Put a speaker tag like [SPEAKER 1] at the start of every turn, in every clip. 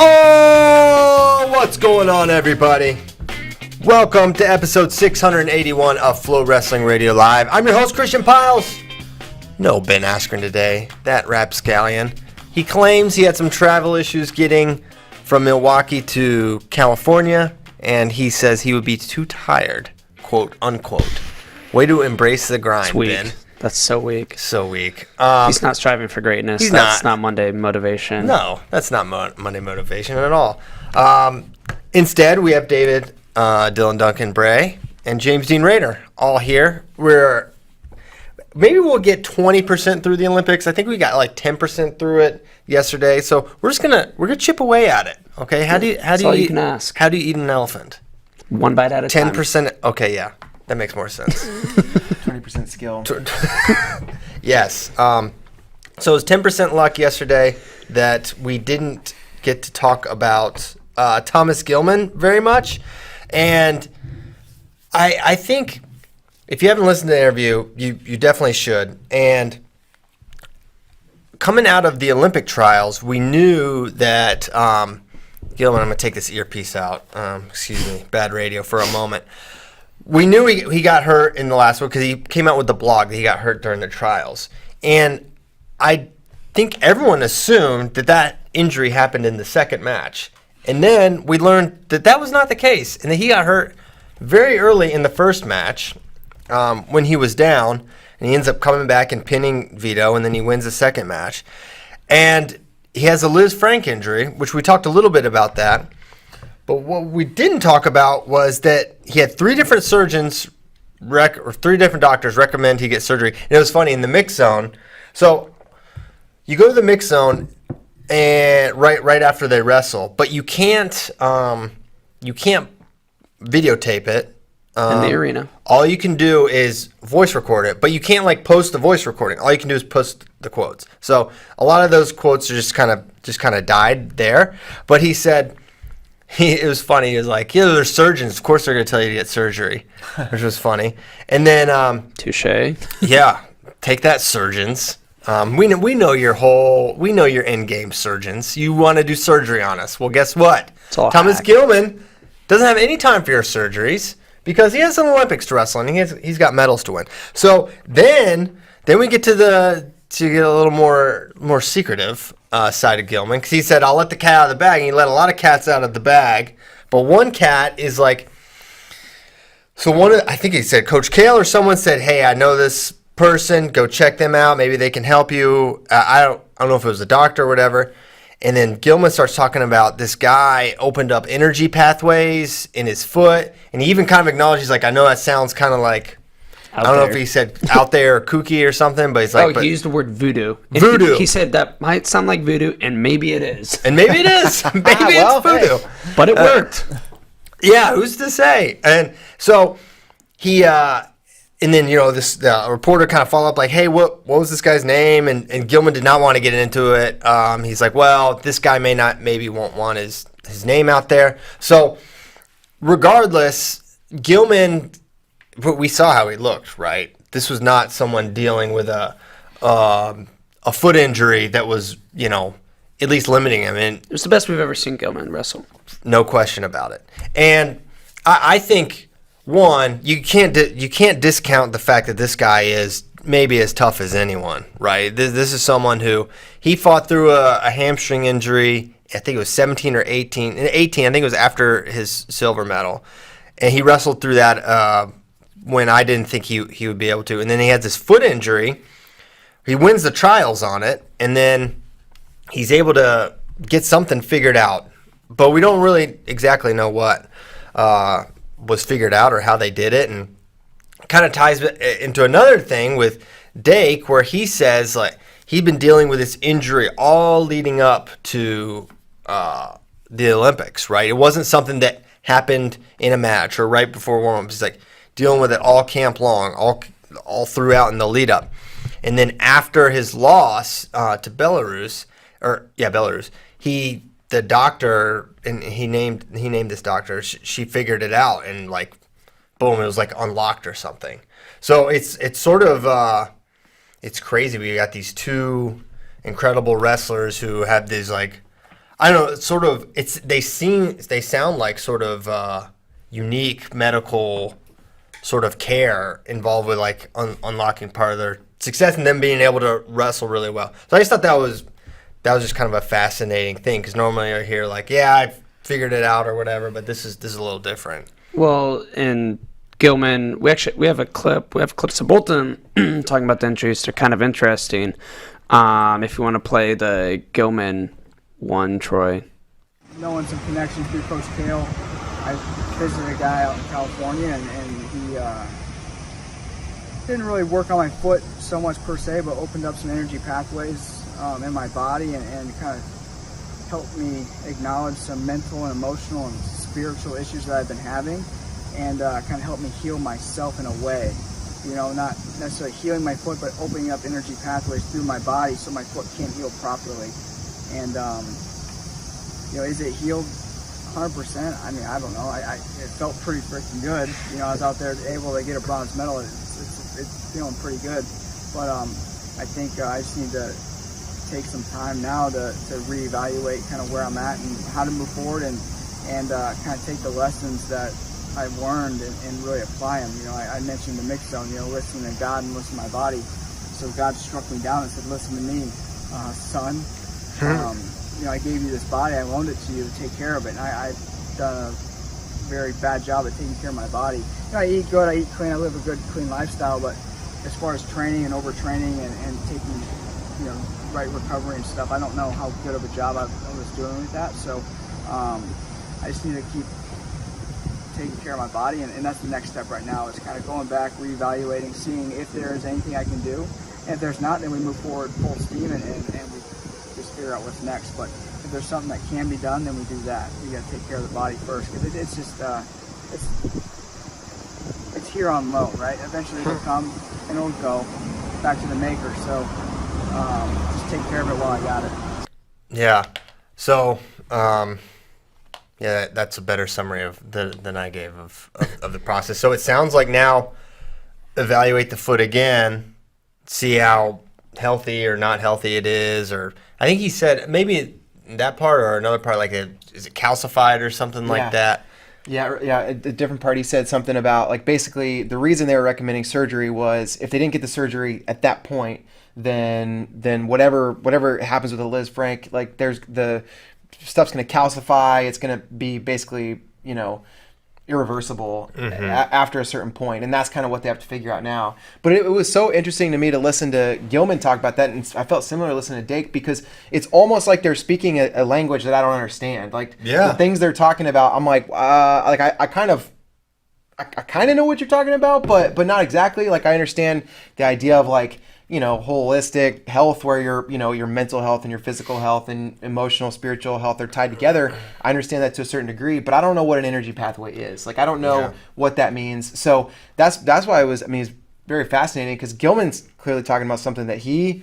[SPEAKER 1] Oh, what's going on, everybody? Welcome to episode 681 of FloWrestling Radio Live. I'm your host, Christian Piles. No Ben Askren today, that rapscallion. He claims he had some travel issues getting from Milwaukee to California, and he says he would be too tired, quote unquote. Way to embrace the grind, Ben.
[SPEAKER 2] That's so weak.
[SPEAKER 1] So weak.
[SPEAKER 2] He's not striving for greatness. That's not Monday motivation.
[SPEAKER 1] No, that's not Monday motivation at all. Instead, we have David, Dylan Duncan Bray, and James Dean Rader all here. Maybe we'll get 20% through the Olympics. I think we got like 10% through it yesterday. So we're gonna chip away at it. Okay. How do you
[SPEAKER 2] you can ask.
[SPEAKER 1] How do you eat an elephant?
[SPEAKER 2] One bite at a time.
[SPEAKER 1] 10%. Okay, yeah. That makes more sense.
[SPEAKER 3] 20% skill.
[SPEAKER 1] Yes. So it was 10% luck yesterday that we didn't get to talk about Thomas Gilman very much. And I think if you haven't listened to the interview, you definitely should. And coming out of the Olympic trials, we knew that Gilman, I'm going to take this earpiece out. Excuse me, bad radio for a moment. We knew he got hurt in the last one because he came out with the blog that he got hurt during the trials. And I think everyone assumed that injury happened in the second match. And then we learned that was not the case and that he got hurt very early in the first match when he was down. And he ends up coming back and pinning Vito, and then he wins the second match. And he has a Liz Frank injury, which we talked a little bit about that. But what we didn't talk about was that he had three different surgeons or three different doctors recommend he get surgery. And it was funny, in the mix zone. So you go to the mix zone and right after they wrestle, but you can't videotape it.
[SPEAKER 2] In the arena.
[SPEAKER 1] All you can do is voice record it, but you can't post the voice recording. All you can do is post the quotes. So a lot of those quotes are just kind of died there. But he said, it was funny. He was like, yeah, they're surgeons. Of course they're going to tell you to get surgery, which was funny. And then,
[SPEAKER 2] touche.
[SPEAKER 1] Yeah, take that, surgeons. We know your end game surgeons. You want to do surgery on us. Well, guess what? Thomas Gilman doesn't have any time for your surgeries because he has some Olympics to wrestle and he's got medals to win. So then we get to get a little more secretive side of Gilman, because he said, I'll let the cat out of the bag, and he let a lot of cats out of the bag, but one cat is I think he said Coach Kale or someone said, hey, I know this person, go check them out, maybe they can help you. I don't know if it was a doctor or whatever. And then Gilman starts talking about this guy opened up energy pathways in his foot, and he even kind of acknowledged, he's like, I know that sounds kind of like, I don't know if he said out there or kooky or something, but he's like...
[SPEAKER 2] he used the word voodoo.
[SPEAKER 1] Voodoo.
[SPEAKER 2] He said that might sound like voodoo, and maybe it is.
[SPEAKER 1] And maybe it is. Maybe it's voodoo.
[SPEAKER 2] Hey. But it worked.
[SPEAKER 1] Yeah, who's to say? And so he... and then, the reporter kind of followed up like, hey, what was this guy's name? And Gilman did not want to get into it. He's like, well, this guy maybe won't want his name out there. So regardless, Gilman... But we saw how he looked, right? This was not someone dealing with a foot injury that was, at least limiting him. And
[SPEAKER 2] it was the best we've ever seen Gilman wrestle.
[SPEAKER 1] No question about it. And I think, one, you can't discount the fact that this guy is maybe as tough as anyone, right? This is someone who, he fought through a hamstring injury. I think it was 17 or 18. In 18, I think it was after his silver medal. And he wrestled through that when I didn't think he would be able to. And then he had this foot injury. He wins the trials on it, and then he's able to get something figured out. But we don't really exactly know what was figured out or how they did it. And kind of ties into another thing with Dake, where he says he'd been dealing with this injury all leading up to the Olympics, right? It wasn't something that happened in a match or right before warm-up. He's dealing with it all camp long, all throughout in the lead up. And then after his loss to Belarus, the doctor, and he named this doctor, she figured it out, and boom, it was unlocked or something. So it's sort of it's crazy. We got these two incredible wrestlers who have these I don't know, it's sort of they sound like sort of unique medical sort of care involved with like unlocking part of their success and them being able to wrestle really well. So I just thought that was just kind of a fascinating thing, because normally I hear like, yeah, I figured it out or whatever, but this is a little different.
[SPEAKER 2] Well, in Gilman, we have clips of both of them talking about the injuries. They're kind of interesting. If you want to play the Gilman one, Troy.
[SPEAKER 4] Knowing some connections through Coach Kale, I visited a guy out in California, and he didn't really work on my foot so much per se, but opened up some energy pathways in my body and kind of helped me acknowledge some mental and emotional and spiritual issues that I've been having, and kind of helped me heal myself in a way. You know, not necessarily healing my foot, but opening up energy pathways through my body so my foot can heal properly. And, you know, is it healed 100%? I mean, I don't know. It felt pretty freaking good. You know, I was out there able to get a bronze medal. It's feeling pretty good. But I think I just need to take some time now to reevaluate kind of where I'm at and how to move forward and kind of take the lessons that I've learned and really apply them. You know, I mentioned the mix zone, you know, listen to God and listen to my body. So God struck me down and said, listen to me, son. You know, I gave you this body, I loaned it to you to take care of it. And I've done a very bad job at taking care of my body. You know, I eat good, I eat clean, I live a good, clean lifestyle, but as far as training and overtraining and taking, you know, right recovery and stuff, I don't know how good of a job I was doing with that. So I just need to keep taking care of my body, and that's the next step right now, is kind of going back, reevaluating, seeing if there is anything I can do. And if there's not, then we move forward full steam and we just figure out what's next. But if there's something that can be done, then we do that. We got to take care of the body first, because it's just it's here on low, right? Eventually it'll come and it'll go back to the maker. So just take care of it while I got it.
[SPEAKER 1] Yeah. So yeah, that's a better summary than I gave of the process. So it sounds like now evaluate the foot again, see how healthy or not healthy it is, or I think he said maybe that part or another part, like is it calcified or something like that?
[SPEAKER 3] Yeah. A different party said something about, like, basically the reason they were recommending surgery was if they didn't get the surgery at that point, then whatever happens with the Liz Frank, like there's the stuff's going to calcify. It's going to be basically, you know, irreversible after a certain point, and that's kind of what they have to figure out now. But it was so interesting to me to listen to Gilman talk about that, and I felt similar listening to Dake, because it's almost like they're speaking a language that I don't understand. Like the things they're talking about, I'm like I kind of know what you're talking about, but not exactly. Like I understand the idea of, like, you know, holistic health, where your mental health and your physical health and emotional, spiritual health are tied together. I understand that to a certain degree, but I don't know what an energy pathway is. Like, I don't know what that means. So that's why it's very fascinating, because Gilman's clearly talking about something that he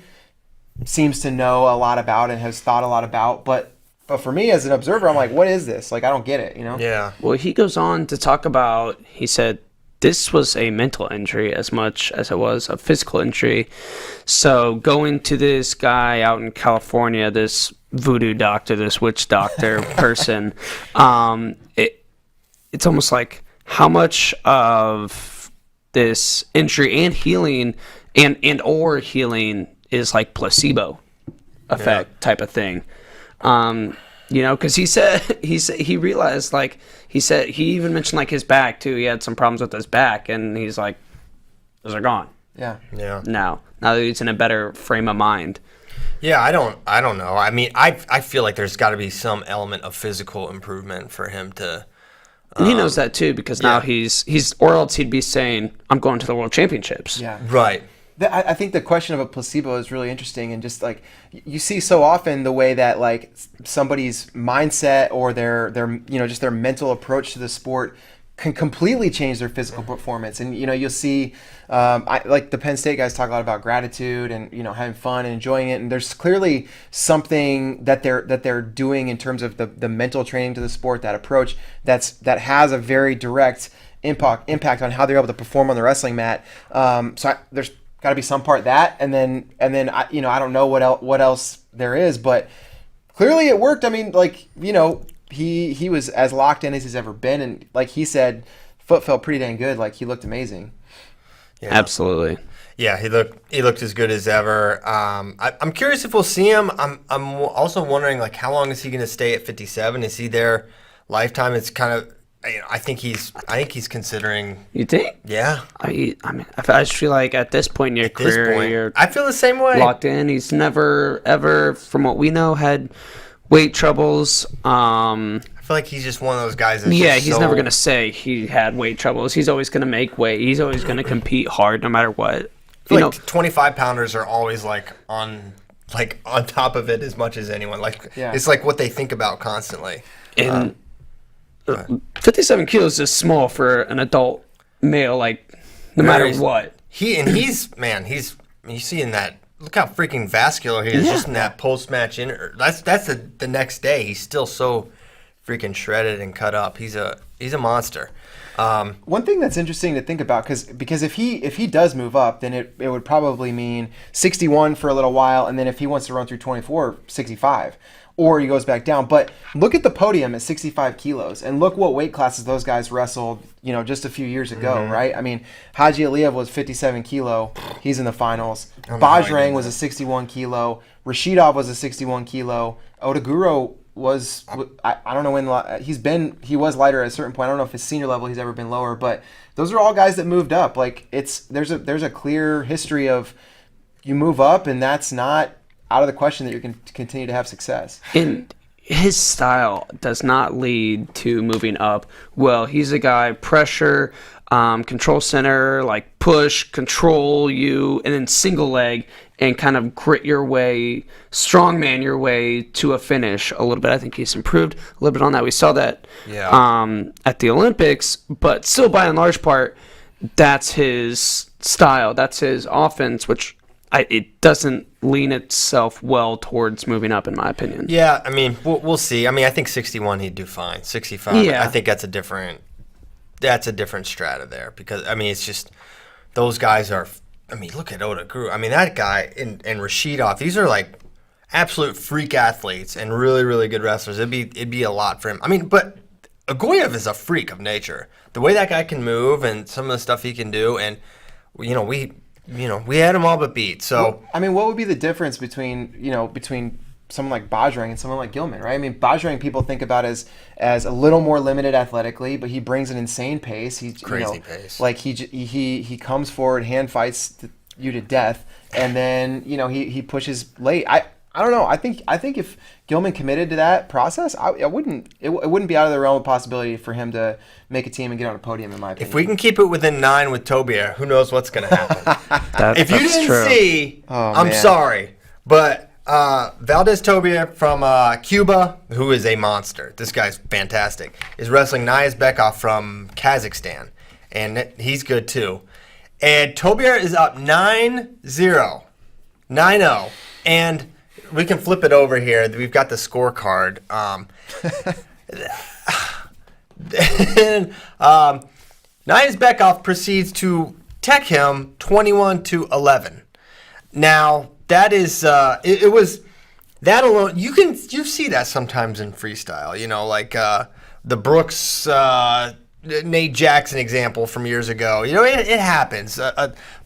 [SPEAKER 3] seems to know a lot about and has thought a lot about. But for me as an observer, I'm like, what is this? Like, I don't get it, you know?
[SPEAKER 1] Yeah.
[SPEAKER 2] Well, he goes on to talk about, he said, this was a mental injury as much as it was a physical injury. So going to this guy out in California, this voodoo doctor, this witch doctor person, it's almost like how much of this injury and healing and or healing is like placebo effect type of thing. You know, because he realized, like, he even mentioned, like, his back too. He had some problems with his back, and he's like, those are gone.
[SPEAKER 1] Yeah.
[SPEAKER 2] Now that he's in a better frame of mind.
[SPEAKER 1] Yeah, I don't know. I mean, I feel like there's got to be some element of physical improvement for him to.
[SPEAKER 2] And he knows that too, because now he's or else he'd be saying, I'm going to the World Championships.
[SPEAKER 3] Yeah.
[SPEAKER 1] Right.
[SPEAKER 3] I think the question of a placebo is really interesting, and just like you see so often the way that, like, somebody's mindset or their you know, just their mental approach to the sport can completely change their physical performance. And, you know, you'll see like the Penn State guys talk a lot about gratitude and, you know, having fun and enjoying it, and there's clearly something that they're doing in terms of the mental training to the sport, that approach that has a very direct impact on how they're able to perform on the wrestling mat. There's got to be some part of that, and then I don't know what else there is, but clearly it worked. I mean, like, you know, he was as locked in as he's ever been, and like he said, foot felt pretty dang good. Like, he looked amazing.
[SPEAKER 2] Yeah. Absolutely.
[SPEAKER 1] Yeah, he looked as good as ever. I'm curious if we'll see him. I'm also wondering, like, how long is he going to stay at 57? Is he there lifetime? It's kind of, you know, I think he's considering.
[SPEAKER 2] You think?
[SPEAKER 1] Yeah.
[SPEAKER 2] I mean, I just feel like at this point in your career, you're
[SPEAKER 1] I feel the same way.
[SPEAKER 2] Locked in. He's never ever, from what we know, had weight troubles.
[SPEAKER 1] I feel like he's just one of those guys.
[SPEAKER 2] He's never gonna say he had weight troubles. He's always gonna make weight. He's always gonna compete hard, no matter what.
[SPEAKER 1] I feel like 25 pounders are always on top of it as much as anyone. Like, it's like what they think about constantly.
[SPEAKER 2] And 57 kilos is small for an adult male. Like, no matter what.
[SPEAKER 1] He's you see in that. Look how freaking vascular he is just in that post-match. That's the next day. He's still so freaking shredded and cut up. He's a monster.
[SPEAKER 3] One thing that's interesting to think about, because if he does move up, then it would probably mean 61 for a little while, and then if he wants to run through 24, 65, or he goes back down. But look at the podium at 65 kilos, and look what weight classes those guys wrestled, you know, just a few years ago, right? I mean, Haji Aliyev was 57 kilo. He's in the finals. Bajrang was a 61 kilo. Rashidov was a 61 kilo. Odaguro was, I don't know when he was lighter at a certain point. I don't know if his senior level he's ever been lower, but those are all guys that moved up. Like, there's a clear history of you move up, and that's not out of the question that you can continue to have success.
[SPEAKER 2] And his style does not lead to moving up. Well, he's a guy, pressure, control center, like push, control you, and then single leg and kind of grit your way, strongman your way to a finish a little bit. I think he's improved a little bit on that. We saw that at the Olympics, but still by and large part, that's his style. That's his offense, which it doesn't lean itself well towards moving up, in my opinion.
[SPEAKER 1] Yeah, I mean, we'll see. I mean, I think 61 he'd do fine. 65, yeah. I think that's a different strata there, because, I mean, it's just those guys are. I mean, look at Oda Guru. I mean, that guy and Rashidov, these are like absolute freak athletes and really, really good wrestlers. It'd be a lot for him. I mean, but Agoyev is a freak of nature. The way that guy can move and some of the stuff he can do, and we had him all but beat. So
[SPEAKER 3] I mean, what would be the difference between someone like Bajrang and someone like Gilman, right? I mean, Bajrang people think about as a little more limited athletically, but he brings an insane pace. He's
[SPEAKER 1] crazy pace.
[SPEAKER 3] Like he comes forward, hand fights you to death, and then he pushes late. I don't know. I think if Gilman committed to that process, it wouldn't be out of the realm of possibility for him to make a team and get on a podium, in my opinion.
[SPEAKER 1] If we can keep it within 9 with Tobier, who knows what's going to happen? If you didn't
[SPEAKER 2] true.
[SPEAKER 1] See, I'm sorry, but Valdez Tobier from Cuba, who is a monster. This guy's fantastic. Is wrestling Nias Bekov from Kazakhstan, and he's good too. And Tobier is up 9-0, 9-0, and we can flip it over here. We've got the scorecard. Then Nias Bekov proceeds to tech him 21-11. Now, that is, it was that alone. You see that sometimes in freestyle, like the Brooks, Nate Jackson example from years ago. It happens.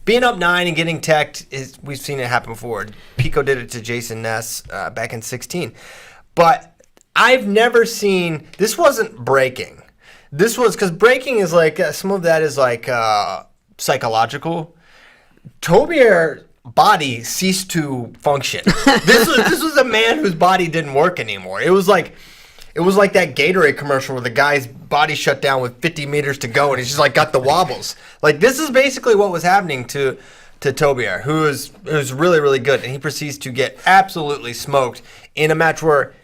[SPEAKER 1] Being up 9 and getting teched, we've seen it happen before. Pico did it to Jason Ness back in 2016. But I've never seen, this wasn't breaking. This was, because breaking is like, some of that is like psychological. Tobier body ceased to function. This was a man whose body didn't work anymore. It was like that Gatorade commercial where the guy's body shut down with 50 meters to go and he's just like got the wobbles. Like, this is basically what was happening to Tobier, who's really, really good, and he proceeds to get absolutely smoked in a match where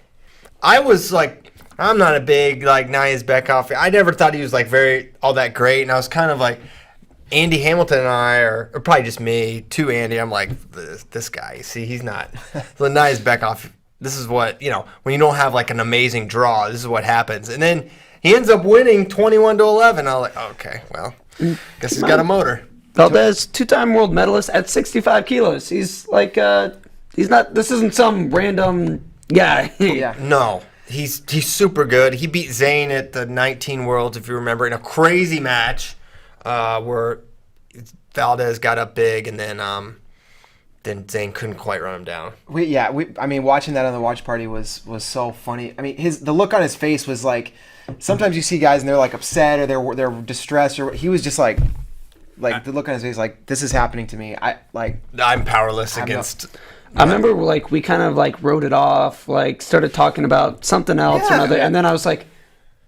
[SPEAKER 1] I was like, I'm not a big like Nias Bekov. I never thought he was like all that great, and I was kind of like, Andy Hamilton and I, or probably just me, to Andy, I'm like, this guy, you see, he's not. So Nias Bekov, this is what, when you don't have like an amazing draw, this is what happens. And then he ends up winning 21-11. I was like, okay, well, guess he's got a motor.
[SPEAKER 2] Valdez, 2-time world medalist at 65 kilos. He's like, he's not, this isn't some random Yeah.
[SPEAKER 3] Yeah.
[SPEAKER 1] No. He's super good. He beat Zayn at the 19 Worlds, if you remember, in a crazy match where Valdez got up big, and then Zayn couldn't quite run him down.
[SPEAKER 3] I mean, watching that on the watch party was so funny. I mean, the look on his face was like, sometimes you see guys and they're like upset or they're distressed, or he was just like the look on his face, like, this is happening to me.
[SPEAKER 1] I'm powerless against.
[SPEAKER 2] I remember like we kind of like wrote it off, like started talking about something else or another, and then I was like,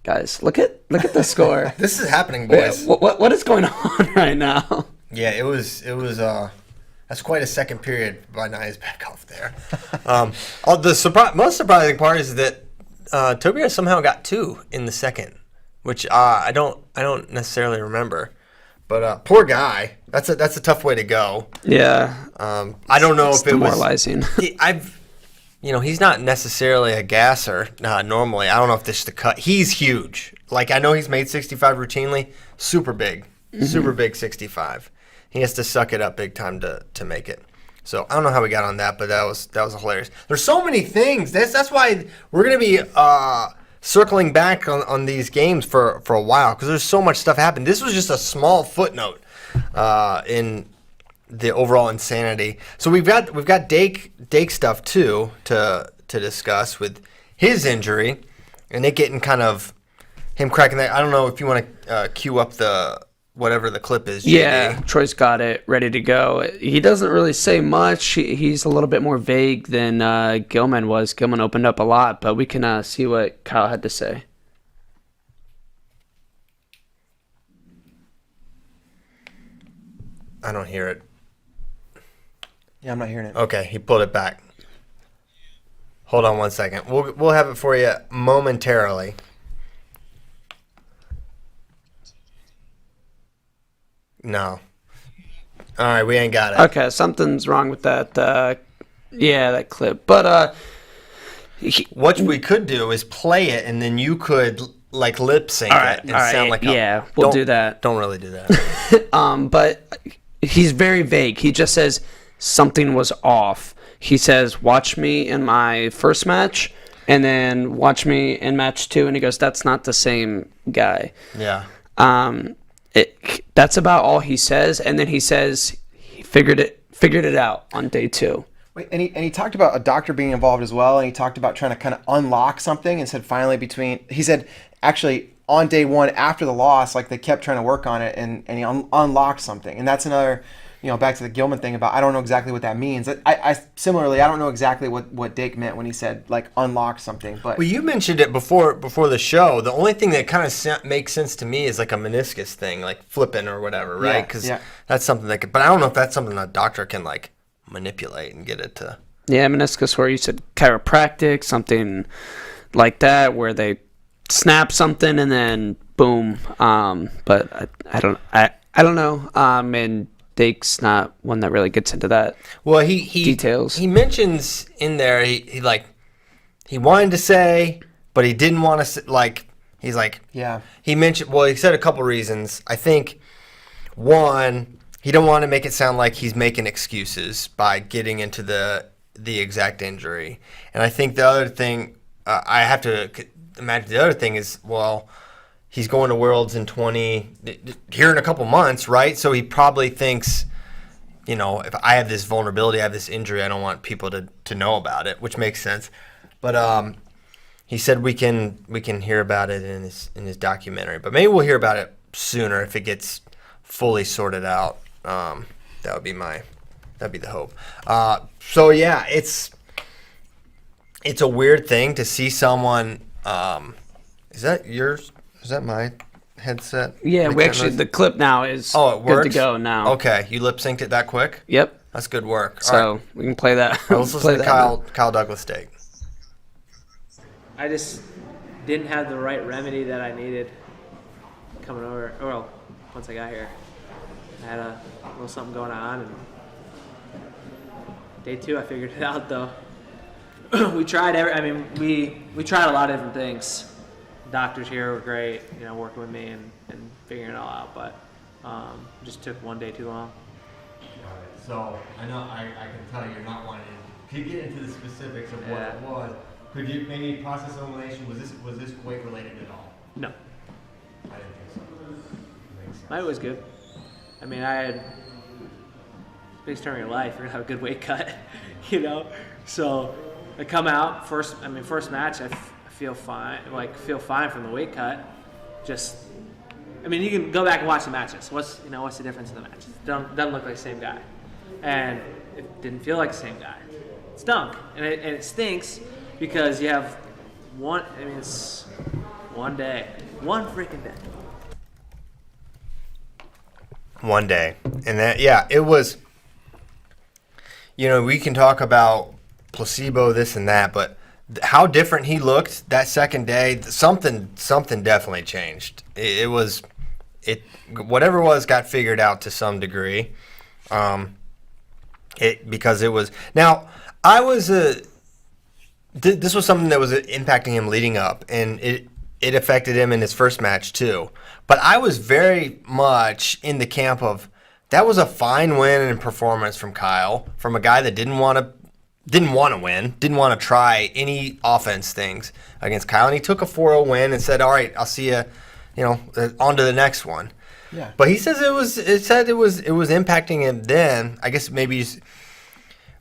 [SPEAKER 2] guys, look at the score.
[SPEAKER 1] This is happening, boys.
[SPEAKER 2] What is going on right now?
[SPEAKER 1] Yeah, it was. That's quite a second period by Nia's back off there. The most surprising part is that Tobias somehow got 2 in the second, which I don't necessarily remember. But poor guy. That's a tough way to go.
[SPEAKER 2] Yeah.
[SPEAKER 1] I don't know if it was
[SPEAKER 2] demoralizing.
[SPEAKER 1] He's not necessarily a gasser normally. I don't know if this is the cut. He's huge. Like, I know he's made 65 routinely. Super big. Super big 65. He has to suck it up big time to make it. So I don't know how we got on that, but that was hilarious. There's so many things. That's why we're gonna be circling back on these games for a while, because there's so much stuff happened. This was just a small footnote in the overall insanity. So we've got Dake stuff too to discuss with his injury and it getting kind of him cracking that. I don't know if you want to cue up whatever the clip is. JD.
[SPEAKER 2] Yeah, Troy's got it ready to go. He doesn't really say much. He's a little bit more vague than Gilman was. Gilman opened up a lot, but we can see what Kyle had to say.
[SPEAKER 1] I don't hear it.
[SPEAKER 3] Yeah, I'm not hearing it.
[SPEAKER 1] Okay, he pulled it back. Hold on one second. We'll have it for you momentarily. No. All right, we ain't got it.
[SPEAKER 2] Okay, something's wrong with that. That clip. But
[SPEAKER 1] what we could do is play it, and then you could like lip sync it and sound like.
[SPEAKER 2] We'll do that.
[SPEAKER 1] Don't really do that.
[SPEAKER 2] But he's very vague. He just says something was off. He says, "Watch me in my first match." And then watch me in match 2, and he goes, "That's not the same guy."
[SPEAKER 1] Yeah.
[SPEAKER 2] That's about all he says, and then he says he figured it out on day 2.
[SPEAKER 3] Wait, and he talked about a doctor being involved as well, and he talked about trying to kind of unlock something, and said he said actually on day 1 after the loss, like they kept trying to work on it, and he unlocked something, and that's another. Back to the Gilman thing about I don't know exactly what that means. I similarly, I don't know exactly what Dake meant when he said like unlock something. But
[SPEAKER 1] well, you mentioned it before the show. The only thing that kind of makes sense to me is like a meniscus thing, like flipping or whatever, right? Because that's something that could. But I don't know if that's something a doctor can like manipulate and get it to.
[SPEAKER 2] Yeah, meniscus, where you said chiropractic, something like that, where they snap something and then boom. But I don't know. And Dake's not one that really gets into that.
[SPEAKER 1] Well, he
[SPEAKER 2] details.
[SPEAKER 1] He mentions in there he wanted to say, but he didn't want to say, he's like he mentioned. Well, he said a couple reasons. I think one, he don't want to make it sound like he's making excuses by getting into the exact injury, and I think the other thing I have to imagine the other thing is he's going to Worlds in here in a couple months, right? So he probably thinks, if I have this vulnerability, I have this injury, I don't want people to know about it, which makes sense. But he said we can hear about it in his documentary, but maybe we'll hear about it sooner if it gets fully sorted out. That'd be the hope. So yeah, it's a weird thing to see someone. Is that yours? Is that my headset?
[SPEAKER 2] Yeah, the clip now is good to go now.
[SPEAKER 1] Okay, you lip synced it that quick?
[SPEAKER 2] Yep.
[SPEAKER 1] That's good work.
[SPEAKER 2] So right. We can play that.
[SPEAKER 1] Let's listen to Kyle Douglas Dake.
[SPEAKER 5] I just didn't have the right remedy that I needed coming over. Well, once I got here, I had a little something going on, and day 2 I figured it out though. We tried we tried a lot of different things. Doctors here were great, working with me and figuring it all out, but just took one day too long.
[SPEAKER 1] Got it. So I know I can tell you're not wanting to get into the specifics of what it was,
[SPEAKER 6] Could you maybe process elimination? Was this weight related at all?
[SPEAKER 5] No,
[SPEAKER 6] I didn't think so. Makes sense.
[SPEAKER 5] my weight was good. I mean, I had biggest turn of your life. You're gonna have a good weight cut, you know. So I come out first match. I feel fine. Like feel fine from the weight cut. Just, I mean, you can go back and watch the matches. What's the difference in the matches? Doesn't look like the same guy, and it didn't feel like the same guy. It stunk, and it stinks because you have one. I mean, it's one day, one freaking day.
[SPEAKER 1] One day. And that, yeah, it was, we can talk about placebo, this and that, but how different he looked that second day, something definitely changed. Whatever it was got figured out to some degree. Because it was, now, this was something that was impacting him leading up, and it affected him in his first match too. But I was very much in the camp of that was a fine win and performance from Kyle, from a guy that didn't want to win, didn't want to try any offense things against Kyle, and he took a 4-0 win and said, "All right, I'll see you, on to the next one."
[SPEAKER 3] Yeah.
[SPEAKER 1] But he says it was impacting him then. I guess maybe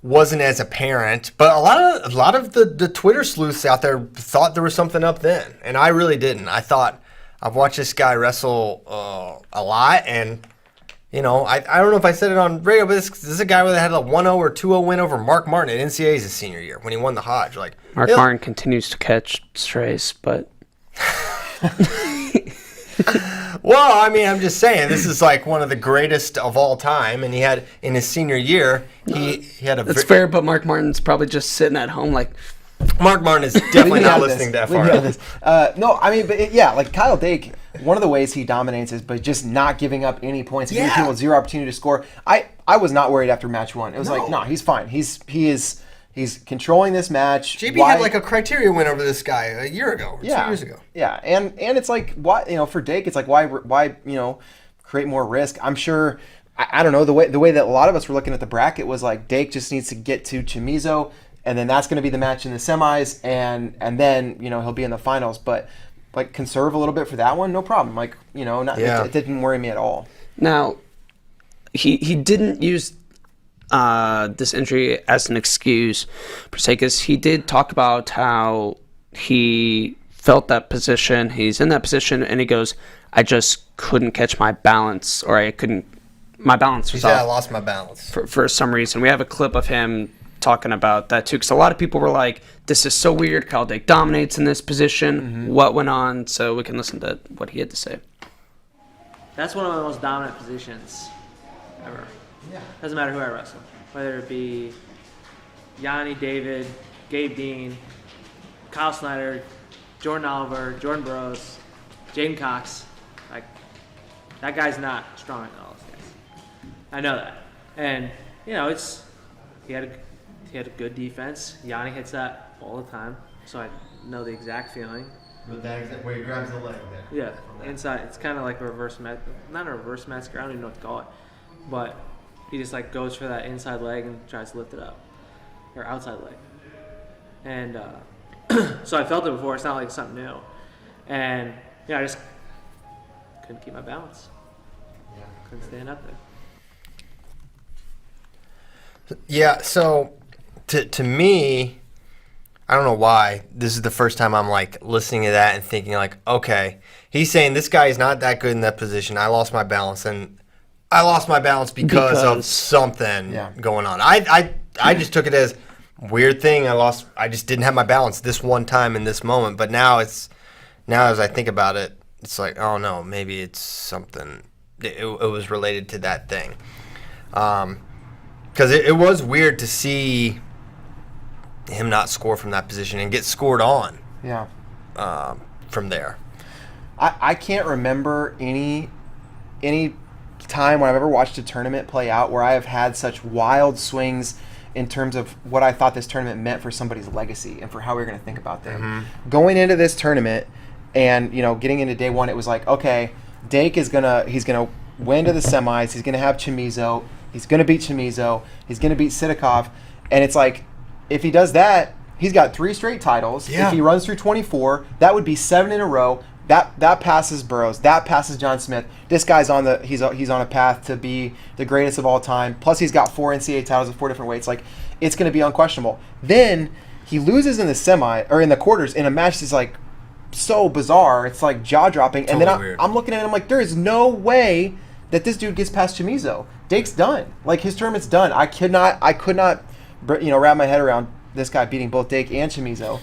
[SPEAKER 1] wasn't as apparent, but a lot of the Twitter sleuths out there thought there was something up then, and I really didn't. I thought I've watched this guy wrestle a lot, and I don't know if I said it on radio, but this is a guy that had a 1-0 or 2-0 win over Mark Martin at NCAA's his senior year when he won the Hodge. Like
[SPEAKER 2] Mark Martin continues to catch strays, but
[SPEAKER 1] well, I mean, I'm just saying this is like one of the greatest of all time, and he had in his senior year he had a.
[SPEAKER 2] That's fair, but Mark Martin's probably just sitting at home like.
[SPEAKER 1] Mark Martin is definitely not listening that far.
[SPEAKER 3] No, I mean, but like Kyle Dake, one of the ways he dominates is by just not giving up any points, giving people zero opportunity to score. I was not worried after match one. It was like, no, he's fine. He's controlling this match.
[SPEAKER 1] JB had like a criteria win over this guy a year ago, or 2 years ago.
[SPEAKER 3] Yeah, and it's like, why, for Dake, it's like, why create more risk? I'm sure. I don't know, the way that a lot of us were looking at the bracket was like Dake just needs to get to Chimizo, and then that's going to be the match in the semis, and then he'll be in the finals. But like conserve a little bit for that one, no problem. Like it didn't worry me at all.
[SPEAKER 2] Now, he didn't use this injury as an excuse per se, because he did talk about how he felt that position. He's in that position, and he goes, "I just couldn't catch my balance, or my balance was off."
[SPEAKER 1] I lost my balance
[SPEAKER 2] for some reason. We have a clip of him talking about that too, because a lot of people were like, "This is so weird. Kyle Dake dominates in this position. Mm-hmm. What went on?" So we can listen to what he had to say.
[SPEAKER 5] That's one of the most dominant positions ever. Yeah. Doesn't matter who I wrestle, whether it be Yanni, David, Gabe Dean, Kyle Snyder, Jordan Oliver, Jordan Burroughs, Jaden Cox. Like, that guy's not strong in all those things. I know that, and he had a good defense. Yanni hits that all the time, so I know the exact feeling.
[SPEAKER 6] But that where he grabs the leg there.
[SPEAKER 5] Yeah, inside. It's kind of like a reverse not a reverse Metzger. I don't even know what to call it, but he just like goes for that inside leg and tries to lift it up, or outside leg. And so I felt it before. It's not like something new, and I just couldn't keep my balance. Yeah, couldn't stand up there.
[SPEAKER 1] Yeah, so to me, I don't know why, this is the first time I'm like listening to that and thinking like, okay, he's saying this guy is not that good in that position. I lost my balance, and I lost my balance because of something going on. I just took it as weird thing. I just didn't have my balance this one time in this moment. But now as I think about it, it's like, oh no, maybe it's something. It was related to that thing. Because it was weird to see him not score from that position and get scored on.
[SPEAKER 3] Yeah.
[SPEAKER 1] From there.
[SPEAKER 3] I can't remember any time when I've ever watched a tournament play out where I have had such wild swings in terms of what I thought this tournament meant for somebody's legacy and for how we were going to think about them. Mm-hmm. Going into this tournament and getting into day one, it was like, okay, Dake he's gonna win to the semis. He's gonna have Chimizo. He's gonna beat Chimizo. He's gonna beat Sidakov. And it's like, if he does that, He's got 3 straight titles.
[SPEAKER 1] Yeah.
[SPEAKER 3] If he runs through 24, that would be 7 in a row. That passes Burroughs. That passes John Smith. This guy's on a path to be the greatest of all time. Plus, he's got 4 NCAA titles at 4 different weights. Like, it's going to be unquestionable. Then he loses in the quarters in a match that's like so bizarre. It's like jaw dropping.
[SPEAKER 1] Totally
[SPEAKER 3] and then
[SPEAKER 1] weird.
[SPEAKER 3] I'm looking at him like, there is no way that this dude gets past Chamizo. Dake's done. Like, his tournament's done. I could not, wrap my head around this guy beating both Dake and Chamizo,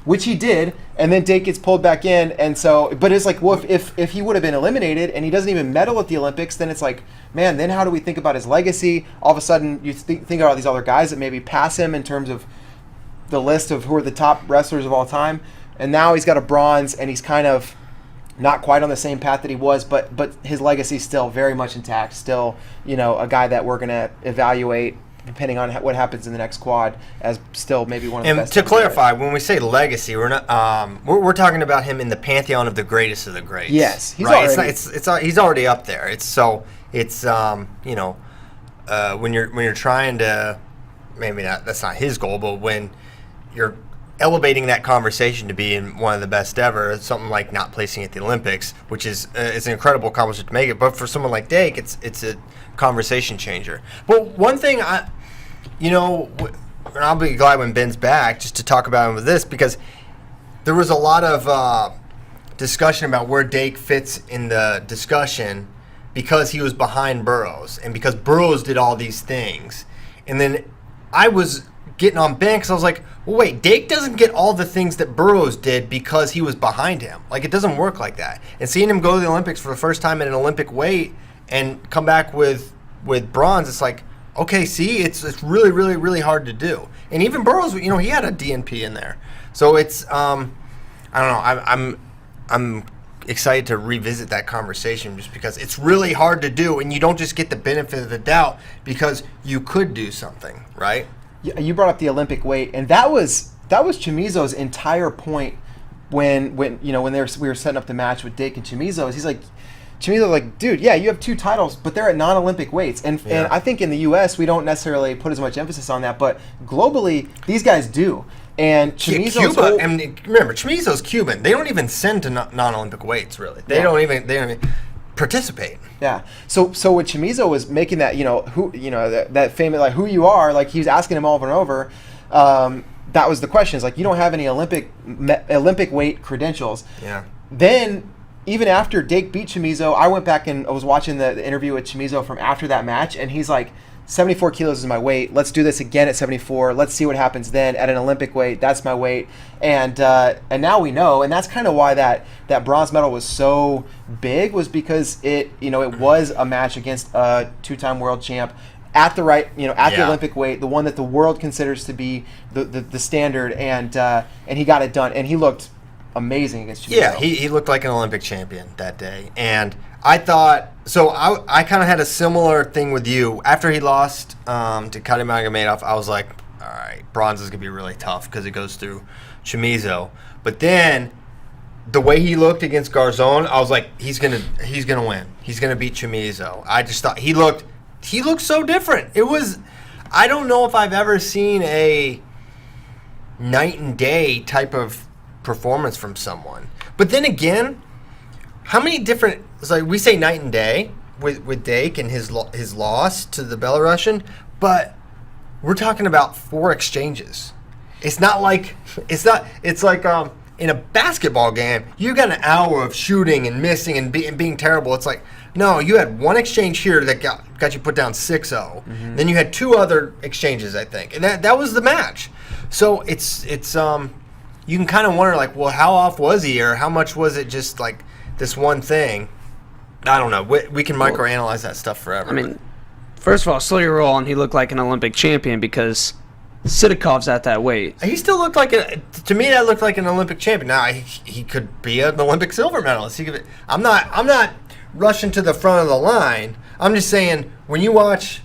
[SPEAKER 3] which he did. And then Dake gets pulled back in, and so, but it's like, well, if he would have been eliminated and he doesn't even medal at the Olympics, then it's like, man, then how do we think about his legacy? All of a sudden, you think about all these other guys that maybe pass him in terms of the list of who are the top wrestlers of all time, and now he's got a bronze, and he's kind of not quite on the same path that he was, but his legacy's still very much intact. Still, a guy that we're gonna evaluate depending on what happens in the next quad as still maybe one of the
[SPEAKER 1] And
[SPEAKER 3] best.
[SPEAKER 1] to clarify, when we say legacy, we're not we're talking about him in the pantheon of the greatest of the greats.
[SPEAKER 3] Yes, he's
[SPEAKER 1] right?
[SPEAKER 3] already-
[SPEAKER 1] He's already up there. When you're trying to, maybe not, that's not his goal, but when you're elevating that conversation to being one of the best ever, something like not placing at the Olympics, which is it's an incredible accomplishment to make it. But for someone like Dake, it's a conversation changer. But one thing and I'll be glad when Ben's back just to talk about him with this, because there was a lot of discussion about where Dake fits in the discussion because he was behind Burroughs and because Burroughs did all these things. And then I was getting on Ben because I was like, well, wait, Dake doesn't get all the things that Burroughs did because he was behind him. Like, it doesn't work like that. And seeing him go to the Olympics for the first time at an Olympic weight and come back with bronze, it's like, okay, see, it's really, really, really hard to do. And even Burroughs, he had a DNP in there. So it's, I don't know, I'm excited to revisit that conversation just because it's really hard to do, and you don't just get the benefit of the doubt because you could do something, right?
[SPEAKER 3] You brought up the Olympic weight, and that was Chamizo's entire point when we were setting up the match with Dake and Chamizo. He's like, Chamizo's like, dude, yeah, you have 2 titles, but they're at non-Olympic weights, and I think in the U.S. we don't necessarily put as much emphasis on that, but globally these guys do. And Chamizo's
[SPEAKER 1] Cuba, and remember, Chamizo's Cuban. They don't even send to non-Olympic weights, really. They don't even participate.
[SPEAKER 3] Yeah. So when Chamizo was making that, that famous, like, who you are, like, he was asking him over and over. That was the question. It's like, you don't have any Olympic weight credentials.
[SPEAKER 1] Yeah.
[SPEAKER 3] Then, even after Dake beat Chamizo, I went back and I was watching the interview with Chamizo from after that match, and he's like, 74 kilos is my weight. Let's do this again at 74. Let's see what happens then at an Olympic weight. That's my weight. And now we know. And that's kind of why that bronze medal was so big, was because it was a match against a 2-time world champ at the right, the Olympic weight, the one that the world considers to be the standard. And he got it done. And he looked amazing against Chamizo.
[SPEAKER 1] Yeah, he looked like an Olympic champion that day. And I thought, so I kind of had a similar thing with you. After he lost to Kady Magomedov, I was like, all right, bronze is going to be really tough because it goes through Chamizo. But then the way he looked against Garzon, I was like, he's gonna win. He's going to beat Chamizo. I just thought he looked so different. It was, I don't know if I've ever seen a night and day type of performance from someone. But then again, how many different, it's like we say night and day with Dake and his loss to the Belarusian, but we're talking about 4 exchanges. It's like in a basketball game, you got an hour of shooting and missing and being terrible. It's like, no, you had 1 exchange here that got you put down 6-0. Mm-hmm. Then you had 2 other exchanges, I think, and that was the match. So it's you can kind of wonder, like, well, how off was he, or how much was it just like this one thing? I don't know. We can microanalyze that stuff forever.
[SPEAKER 2] I mean, first of all, slow your roll, and he looked like an Olympic champion because Sidikov's at that weight.
[SPEAKER 1] He still looked like to me that looked like an Olympic champion. Now he could be an Olympic silver medalist. I'm not rushing to the front of the line. I'm just saying when you watch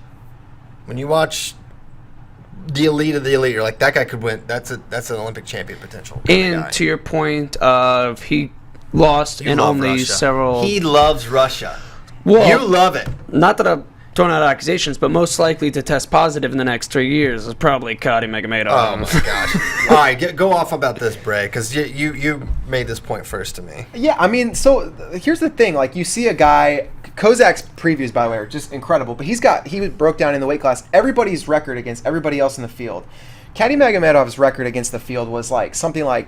[SPEAKER 1] the elite of the elite, you're like, that guy could win. That's an Olympic champion potential.
[SPEAKER 2] And to your point of he lost in only
[SPEAKER 1] Russia.
[SPEAKER 2] several.
[SPEAKER 1] He loves Russia.
[SPEAKER 2] Well,
[SPEAKER 1] you love it.
[SPEAKER 2] Not that I'm throwing out accusations, but most likely to test positive in the next 3 years is probably Kadi Magomedov.
[SPEAKER 1] Oh my gosh! All right, go off about this, Bray, because you made this point first to me.
[SPEAKER 3] Yeah, I mean, so here's the thing. Like, you see a guy, Kozak's previews, by the way, are just incredible, but he broke down in the weight class everybody's record against everybody else in the field. Kadi Magomedov's record against the field was like something like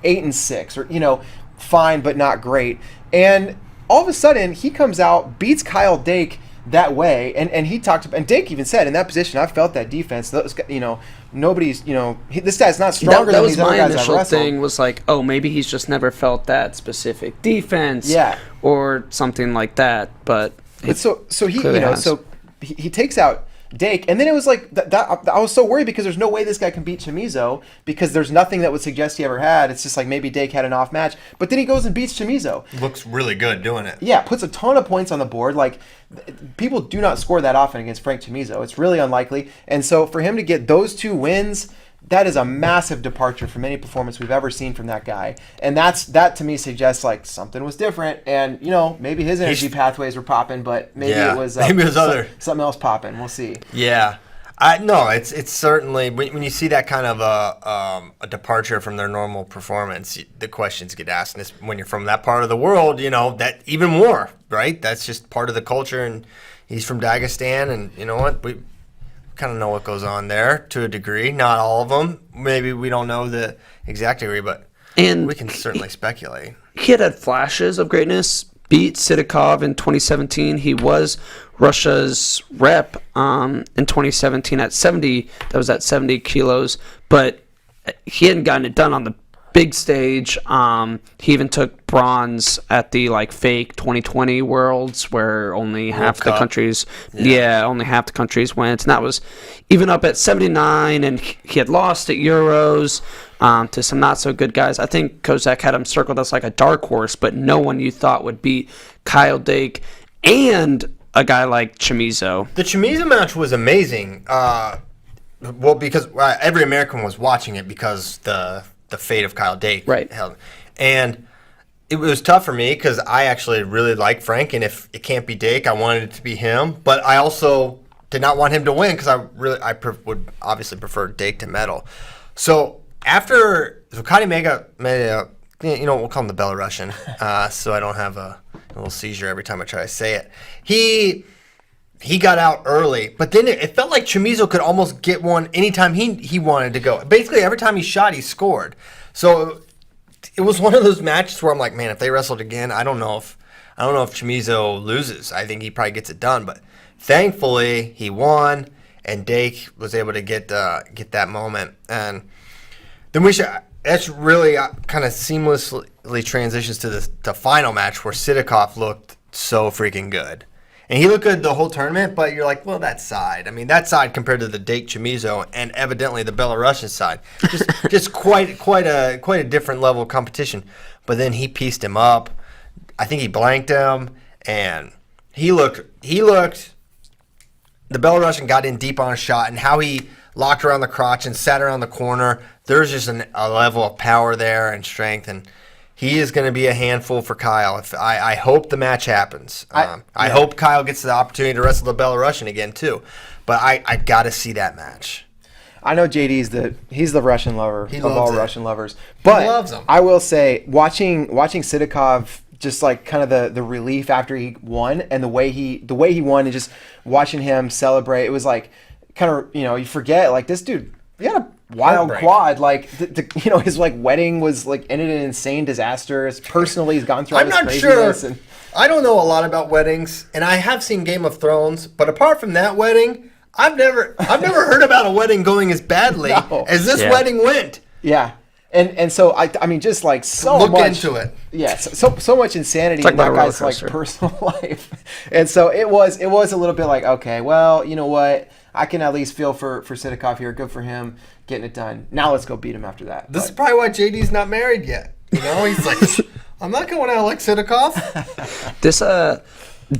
[SPEAKER 3] 8-6, or fine but not great. And all of a sudden, he comes out, beats Kyle Dake that way, and he talked about, and Dake even said, in that position, I felt that defense. Those, nobody's, this guy's not stronger than these other guys I've wrestled. That was my initial
[SPEAKER 2] thing, was like, oh, maybe he's just never felt that specific defense, or something like that. But
[SPEAKER 3] so he takes out Dake, and then it was like that. I was so worried because there's no way this guy can beat Chamizo, because there's nothing that would suggest he ever had. It's just like maybe Dake had an off match, but then he goes and beats Chamizo.
[SPEAKER 1] Looks really good doing it.
[SPEAKER 3] Yeah, puts a ton of points on the board. Like, people do not score that often against Frank Chamizo. It's really unlikely, and so for him to get those 2 wins, that is a massive departure from any performance we've ever seen from that guy. And that to me suggests like something was different, and maybe his energy pathways were popping, but maybe it was something else popping. We'll see.
[SPEAKER 1] Yeah. It's certainly, when you see that kind of a departure from their normal performance, the questions get asked. And when you're from that part of the world, that even more, right? That's just part of the culture. And he's from Dagestan, and you know what? We kind of know what goes on there to a degree. Not all of them. Maybe we don't know the exact degree, but we can certainly speculate.
[SPEAKER 2] He had flashes of greatness. Beat Sidakov in 2017. He was Russia's rep in 2017 at 70. That was at 70 kilos, but he hadn't gotten it done on the big stage. He even took bronze at the fake 2020 Worlds, where only half the countries, only half the countries went, and that was even up at 79. And he had lost at Euros to some not so good guys. I think Kozak had him circled as like a dark horse, but no one you thought would beat Kyle Dake and a guy like Chamizo.
[SPEAKER 1] The Chamizo match was amazing. Because every American was watching it because the fate of Kyle Dake.
[SPEAKER 2] Right.
[SPEAKER 1] And it was tough for me because I actually really like Frank, and if it can't be Dake, I wanted it to be him. But I also did not want him to win because I would obviously prefer Dake to medal. So Kadi Mega, we'll call him the Belarusian, so I don't have a little seizure every time I try to say it. He got out early, but then it felt like Chamizo could almost get one anytime he wanted to go. Basically, every time he shot, he scored. So it was one of those matches where I'm like, man, if they wrestled again, I don't know if Chamizo loses. I think he probably gets it done. But thankfully, he won, and Dake was able to get that moment. And then that's really kind of seamlessly transitions to the final match where Sidakov looked so freaking good. And he looked good the whole tournament, but you're like, well, that side compared to the Dake Chamizo and evidently the Belarusian side, just quite a different level of competition. But then he pieced him up. I think he blanked him, and he looked. The Belarusian got in deep on a shot, and how he locked around the crotch and sat around the corner. There's just a level of power there and strength, and he is going to be a handful for Kyle. I hope the match happens. I hope Kyle gets the opportunity to wrestle the Belarusian again too. But I got to see that match.
[SPEAKER 3] I know JD's he's the Russian lover of all Russian lovers. But
[SPEAKER 1] he loves them.
[SPEAKER 3] I will say, watching Sidakov, just like kind of the relief after he won, and the way he won, and just watching him celebrate, it was like kind of, you forget, like, this dude, he had a wild quad, like his wedding was ended in an insane disaster. Personally, he's gone through all this craziness.
[SPEAKER 1] Sure. I don't know a lot about weddings, and I have seen Game of Thrones, but apart from that wedding, I've never heard about a wedding going as badly as this wedding went.
[SPEAKER 3] Yeah. And so I mean, just like so
[SPEAKER 1] Look
[SPEAKER 3] much
[SPEAKER 1] into it.
[SPEAKER 3] Yeah, so much insanity in that guy's personal life. And so it was a little bit like, okay, well, you know what? I can at least feel for Sidakov here. Good for him getting it done. Now let's go beat him after that.
[SPEAKER 1] This is probably why JD's not married yet. He's like, I'm not going out like Sidakov.
[SPEAKER 2] This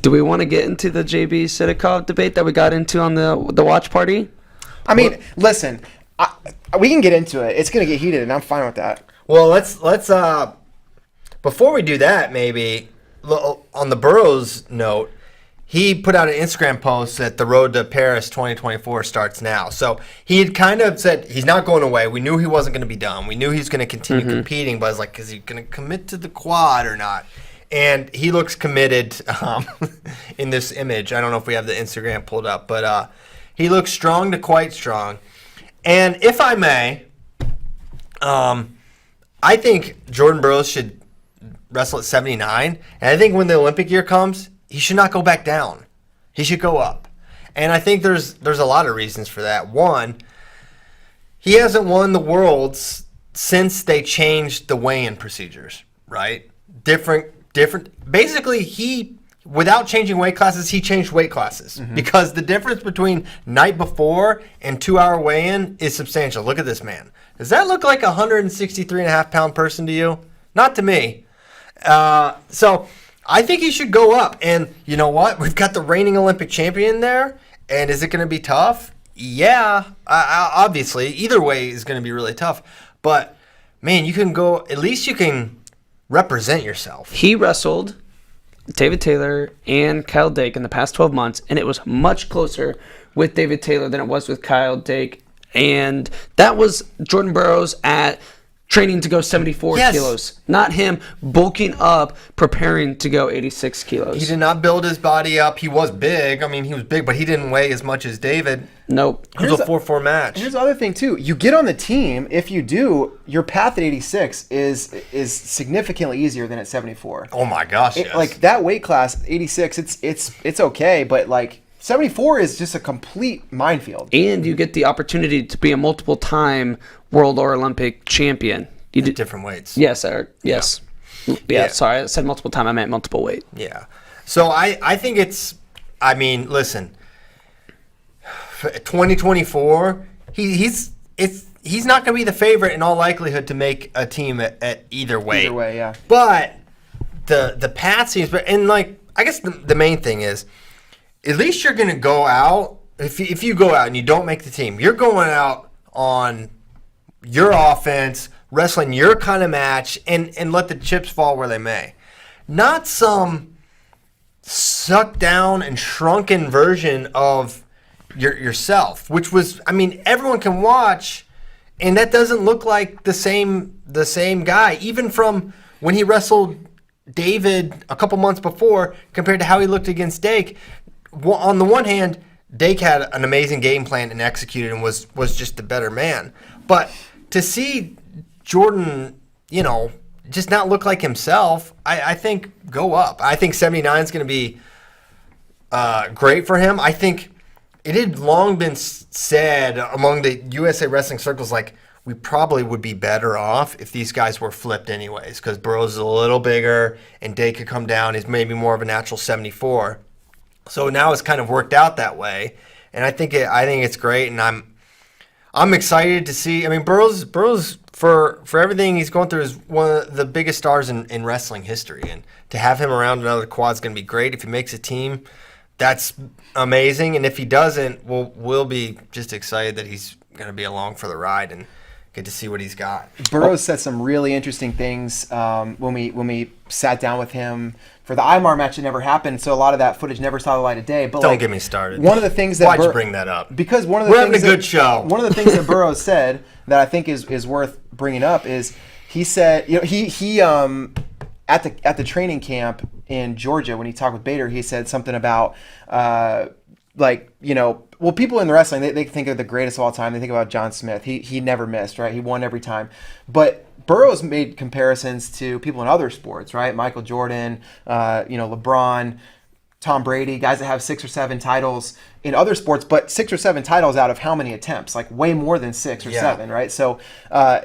[SPEAKER 2] do we want to get into the JB Sidakov debate that we got into on the watch party?
[SPEAKER 3] I mean, listen, we can get into it. It's going to get heated, and I'm fine with that.
[SPEAKER 1] Well, let's before we do that, maybe on the Burroughs note, he put out an Instagram post that the road to Paris 2024 starts now. So he had kind of said he's not going away. We knew he wasn't going to be done. We knew he was going to continue competing, but I was like, is he going to commit to the quad or not? And he looks committed in this image. I don't know if we have the Instagram pulled up, but he looks strong to quite strong. And if I may, I think Jordan Burroughs should wrestle at 79. And I think when the Olympic year comes, he should not go back down. He should go up. And I think there's a lot of reasons for that. One, he hasn't won the Worlds since they changed the weigh-in procedures, right? Different. Basically, without changing weight classes, he changed weight classes. Because the difference between night before and 2-hour weigh-in is substantial. Look at this man. Does that look like a 163.5-pound person to you? Not to me. So I think he should go up. And you know what? We've got the reigning Olympic champion there. And is it going to be tough? Yeah, obviously. Either way is going to be really tough. But, man, you can go – at least you can represent yourself.
[SPEAKER 2] He wrestled David Taylor and Kyle Dake in the past 12 months, and it was much closer with David Taylor than it was with Kyle Dake. And that was Jordan Burroughs at training to go 74 kilos, not him bulking up, preparing to go 86 kilos.
[SPEAKER 1] He did not build his body up. He was big. I mean, he was big, but he didn't weigh as much as David.
[SPEAKER 2] Nope.
[SPEAKER 1] It was a 4-4 match.
[SPEAKER 3] Here's the other thing, too. You get on the team. If you do, your path at 86 is significantly easier than at 74.
[SPEAKER 1] Oh, my gosh, yes.
[SPEAKER 3] Like, that weight class, 86, it's okay, but, like, 74 is just a complete minefield.
[SPEAKER 2] And you get the opportunity to be a multiple-time world or Olympic champion. You did
[SPEAKER 1] different weights.
[SPEAKER 2] Yes, Eric. Yes. Yeah, sorry. I said multiple time. I meant multiple weight.
[SPEAKER 1] Yeah. So I think it's, I mean, listen, 2024, he's not going to be the favorite in all likelihood to make a team at either way.
[SPEAKER 3] Either way, yeah.
[SPEAKER 1] But the path seems, and like, I guess the main thing is, at least you're going to go out. If you go out and you don't make the team, you're going out on your offense, wrestling your kind of match, and let the chips fall where they may. Not some sucked down and shrunken version of yourself, which was, I mean, everyone can watch, and that doesn't look like the same guy, even from when he wrestled David a couple months before compared to how he looked against Dake. On the one hand, Dake had an amazing game plan and executed and was just the better man. But to see Jordan, just not look like himself, I think go up. I think 79 is going to be great for him. I think it had long been said among the USA Wrestling circles, like, we probably would be better off if these guys were flipped anyways, because Burroughs is a little bigger and Dake could come down. He's maybe more of a natural 74. So now it's kind of worked out that way, and I think it's great, and I'm excited to see. I mean, Burroughs for everything he's going through is one of the biggest stars in wrestling history, and to have him around another quad is going to be great. If he makes a team, that's amazing, and if he doesn't, we'll be just excited that he's going to be along for the ride and get to see what he's got.
[SPEAKER 3] Burroughs said some really interesting things when we sat down with him for the IMAR match. It never happened, so a lot of that footage never saw the light of day. But
[SPEAKER 1] don't get me started.
[SPEAKER 3] One of the things that
[SPEAKER 1] why'd you bring that up?
[SPEAKER 3] Because one of the
[SPEAKER 1] we're
[SPEAKER 3] things
[SPEAKER 1] having a good show.
[SPEAKER 3] One of the things that Burroughs said that I think is worth bringing up is he said he at the training camp in Georgia when he talked with Bader, he said something about people in the wrestling, they think of the greatest of all time. They think about John Smith. He never missed, right? He won every time. But Burroughs made comparisons to people in other sports, right? Michael Jordan, LeBron, Tom Brady, guys that have 6 or 7 titles in other sports, but 6 or 7 titles out of how many attempts? Like way more than 6 or 7, right? So